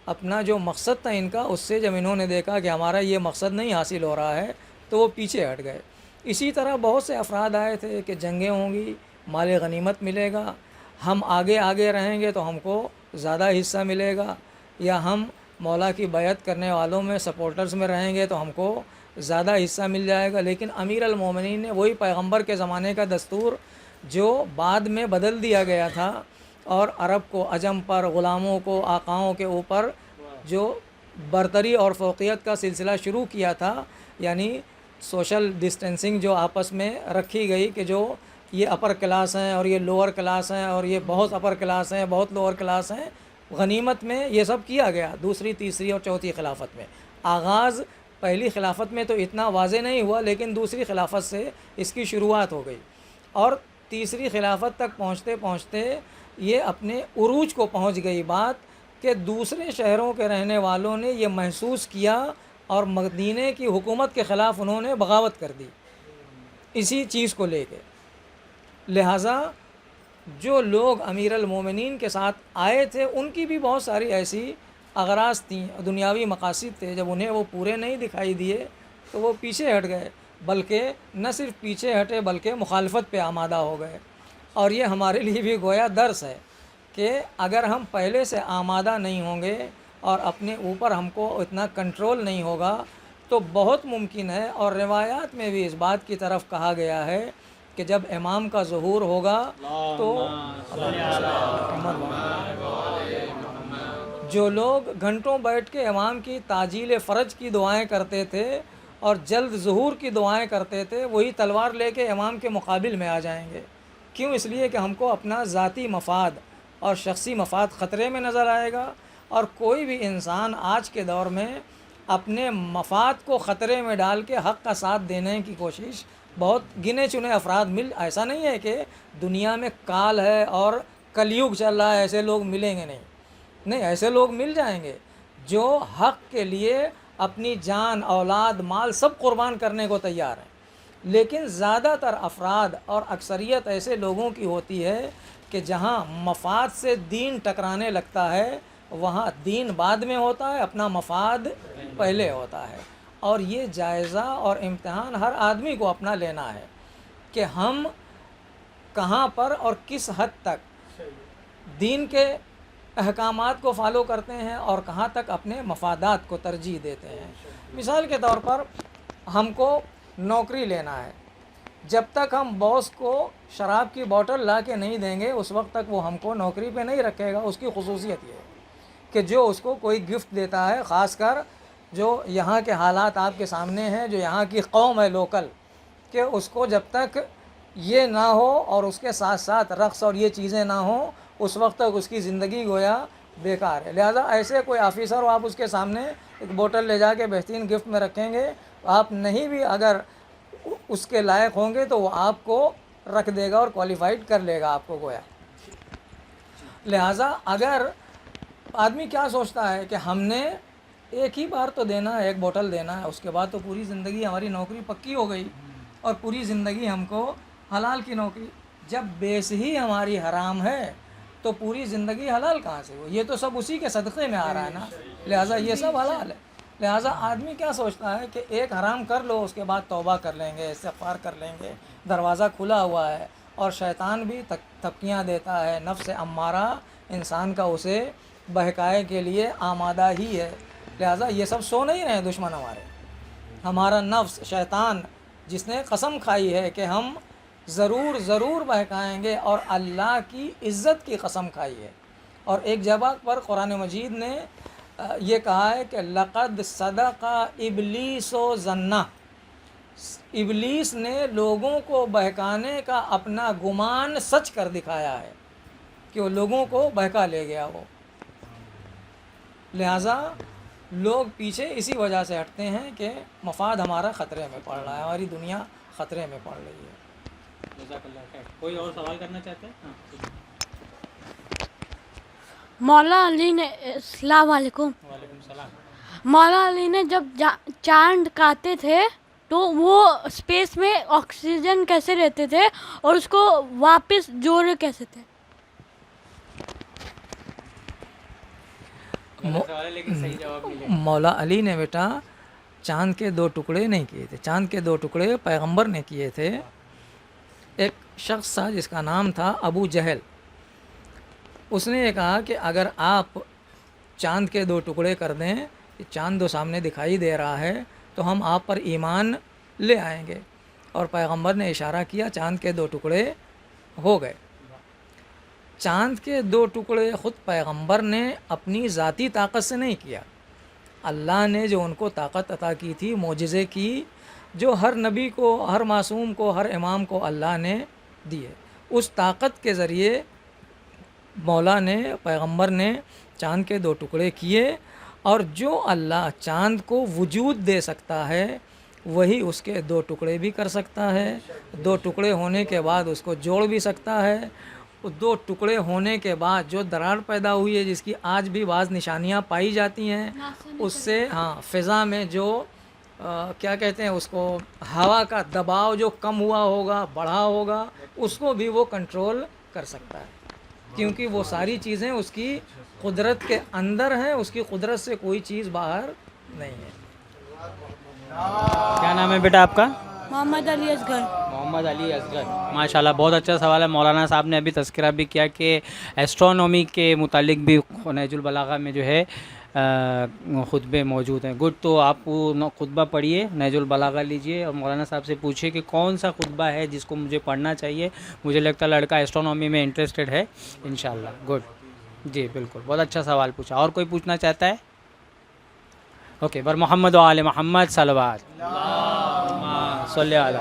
اپنا جو مقصد تھا ان کا، اس سے جب انہوں نے دیکھا کہ ہمارا یہ مقصد نہیں حاصل ہو رہا ہے، تو وہ پیچھے ہٹ گئے۔ اسی طرح بہت سے افراد آئے تھے کہ جنگیں ہوں گی، مال غنیمت ملے گا، ہم آگے رہیں گے تو ہم کو زیادہ حصہ ملے گا، یا ہم مولا کی بیعت کرنے والوں میں سپورٹرز میں رہیں گے تو ہم کو زیادہ حصہ مل جائے گا۔ لیکن امیر المومنین نے وہی پیغمبر کے زمانے کا دستور جو بعد میں بدل دیا گیا تھا، اور عرب کو عجم پر، غلاموں کو آقاؤں کے اوپر جو برتری اور فوقیت کا سلسلہ شروع کیا تھا، یعنی سوشل ڈسٹینسنگ جو آپس میں رکھی گئی کہ جو یہ اپر کلاس ہیں اور یہ لوور کلاس ہیں اور یہ بہت اپر کلاس ہیں، بہت لوور کلاس ہیں، غنیمت میں یہ سب کیا گیا دوسری، تیسری اور چوتھی خلافت میں۔ آغاز پہلی خلافت میں تو اتنا واضح نہیں ہوا، لیکن دوسری خلافت سے اس کی شروعات ہو گئی، اور تیسری خلافت تک پہنچتے پہنچتے یہ اپنے عروج کو پہنچ گئی بات کہ دوسرے شہروں کے رہنے والوں نے یہ محسوس کیا اور مدینے کی حکومت کے خلاف انہوں نے بغاوت کر دی اسی چیز کو لے کے۔ لہٰذا جو لوگ امیر المومنین کے ساتھ آئے تھے ان کی بھی بہت ساری ایسی اغراض تھیں، دنیاوی مقاصد تھے، جب انہیں وہ پورے نہیں دکھائی دیے تو وہ پیچھے ہٹ گئے، بلکہ نہ صرف پیچھے ہٹے بلکہ مخالفت پہ آمادہ ہو گئے۔ اور یہ ہمارے لیے بھی گویا درس ہے کہ اگر ہم پہلے سے آمادہ نہیں ہوں گے اور اپنے اوپر ہم کو اتنا کنٹرول نہیں ہوگا، تو بہت ممکن ہے، اور روایات میں بھی اس بات کی طرف کہا گیا ہے کہ جب امام کا ظہور ہوگا تو جو لوگ گھنٹوں بیٹھ کے امام کی تعجیل فرج کی دعائیں کرتے تھے اور جلد ظہور کی دعائیں کرتے تھے، وہی تلوار لے کے امام کے مقابل میں آ جائیں گے. کیوں؟ اس لیے کہ ہم کو اپنا ذاتی مفاد اور شخصی مفاد خطرے میں نظر آئے گا، اور کوئی بھی انسان آج کے دور میں اپنے مفاد کو خطرے میں ڈال کے حق کا ساتھ دینے کی کوشش، بہت گنے چنے افراد ایسا نہیں ہے کہ دنیا میں کال ہے اور کلیوگ چل رہا ہے ایسے لوگ ملیں گے نہیں، ایسے لوگ مل جائیں گے جو حق کے لیے اپنی جان، اولاد، مال سب قربان کرنے کو تیار ہیں. لیکن زیادہ تر افراد اور اکثریت ایسے لوگوں کی ہوتی ہے کہ جہاں مفاد سے دین ٹکرانے لگتا ہے وہاں دین بعد میں ہوتا ہے، اپنا مفاد پہلے ہوتا ہے. اور یہ جائزہ اور امتحان ہر آدمی کو اپنا لینا ہے کہ ہم کہاں پر اور کس حد تک دین کے احکامات کو فالو کرتے ہیں اور کہاں تک اپنے مفادات کو ترجیح دیتے ہیں. مثال کے طور پر ہم کو نوکری لینا ہے، جب تک ہم باس کو شراب کی بوٹل لا کے نہیں دیں گے اس وقت تک وہ ہم کو نوکری پہ نہیں رکھے گا. اس کی خصوصیت یہ ہے کہ جو اس کو کوئی گفٹ دیتا ہے، خاص کر جو یہاں کے حالات آپ کے سامنے ہیں، جو یہاں کی قوم ہے لوکل، کہ اس کو جب تک یہ نہ ہو اور اس کے ساتھ ساتھ رقص اور یہ چیزیں نہ ہوں اس وقت تک اس کی زندگی گویا بیکار ہے. لہذا ایسے کوئی آفیسر ہو آپ اس کے سامنے ایک بوٹل لے جا کے بہترین گفٹ میں رکھیں گے، آپ نہیں بھی اگر اس کے لائق ہوں گے تو وہ آپ کو رکھ دے گا اور کوالیفائڈ کر لے گا آپ کو گویا. لہذا اگر آدمی کیا سوچتا ہے کہ ہم نے ایک ہی بار تو دینا ہے، ایک بوٹل دینا ہے، اس کے بعد تو پوری زندگی ہماری نوکری پکی ہو گئی اور پوری زندگی ہم کو حلال کی نوکری. جب بیس ہی ہماری حرام ہے تو پوری زندگی حلال کہاں سے ہو؟ یہ تو سب اسی کے صدقے میں آ رہا ہے نا، لہٰذا یہ سب حلال ہے. لہٰذا آدمی کیا سوچتا ہے کہ ایک حرام کر لو اس کے بعد توبہ کر لیں گے، استغفار کر لیں گے، دروازہ کھلا ہوا ہے. اور شیطان بھی تھپکیاں دیتا ہے، نفس امارہ انسان کا اسے بہکائے کے لیے آمادہ ہی ہے. لہٰذا یہ سب سو نہیں رہے دشمن ہمارا نفس شیطان، جس نے قسم کھائی ہے کہ ہم ضرور بہکائیں گے، اور اللہ کی عزت کی قسم کھائی ہے. اور ایک جگہ پر قرآن مجید نے یہ کہا ہے کہ لقد صدق ابلیس و ظنہ، ابلیس نے لوگوں کو بہکانے کا اپنا گمان سچ کر دکھایا ہے کہ وہ لوگوں کو بہکا لے گیا وہ. لہٰذا لوگ پیچھے اسی وجہ سے ہٹتے ہیں کہ مفاد ہمارا خطرے میں پڑ رہا ہے، ہماری دنیا خطرے میں پڑ رہی ہے. جزاک اللہ خیر. کوئی اور سوال کرنا چاہتے ہیں؟ مولا علی نے السلام علیکم. وعلیکم السلام. مولا علی نے جب چاند کاتے تھے تو وہ اسپیس میں آکسیجن کیسے لیتے تھے اور اس کو واپس جوڑے کیسے تھے؟ لیکن صحیح جواب ملے. مولا علی نے بیٹا چاند کے 2 ٹکڑے نہیں کیے تھے، چاند کے 2 ٹکڑے پیغمبر نے کیے تھے. ایک شخص تھا جس کا نام تھا ابو جہل، اس نے یہ کہا کہ اگر آپ چاند کے 2 ٹکڑے کر دیں، چاند تو سامنے دکھائی دے رہا ہے تو ہم آپ پر ایمان لے آئیں گے. اور پیغمبر نے اشارہ کیا، چاند کے 2 ٹکڑے ہو گئے. چاند کے 2 ٹکڑے خود پیغمبر نے اپنی ذاتی طاقت سے نہیں کیا، اللہ نے جو ان کو طاقت عطا کی تھی، معجزے کی، جو ہر نبی کو، ہر معصوم کو، ہر امام کو اللہ نے دی ہے، اس طاقت کے ذریعے مولا نے، پیغمبر نے چاند کے 2 ٹکڑے کیے. اور جو اللہ چاند کو وجود دے سکتا ہے وہی اس کے 2 ٹکڑے بھی کر سکتا ہے. 2 ٹکڑے ہونے کے بعد اس کو جوڑ بھی سکتا ہے. 2 ٹکڑے ہونے کے بعد جو دراڑ پیدا ہوئی ہے، جس کی آج بھی بعض نشانیاں پائی جاتی ہیں، اس سے فضا میں جو کیا کہتے ہیں اس کو، ہوا کا دباؤ جو کم ہوا ہوگا، بڑھا ہوگا، اس کو بھی وہ کنٹرول کر سکتا ہے، کیونکہ وہ ساری چیزیں اس کی قدرت کے اندر ہیں، اس کی قدرت سے کوئی چیز باہر نہیں ہے. کیا نام ہے بیٹا آپ کا؟ محمد علی اصغر. محمد علی اصغر. ماشاءاللہ بہت اچھا سوال ہے. مولانا صاحب نے ابھی تذکرہ بھی کیا کہ ایسٹرونومی کے متعلق بھی نہج البلاغہ میں جو ہے خطبے موجود ہیں. گڈ. تو آپ خطبہ پڑھیے, نہج البلاغہ لیجئے اور مولانا صاحب سے پوچھیے کہ کون سا خطبہ ہے جس کو مجھے پڑھنا چاہیے. مجھے لگتا ہے لڑکا ایسٹرونومی میں انٹرسٹڈ ہے انشاءاللہ. گڈ. جی بالکل, بہت اچھا سوال پوچھا. اور کوئی پوچھنا چاہتا ہے؟ اوکے. بر محمد و آل محمد صلوات. صلی اللہ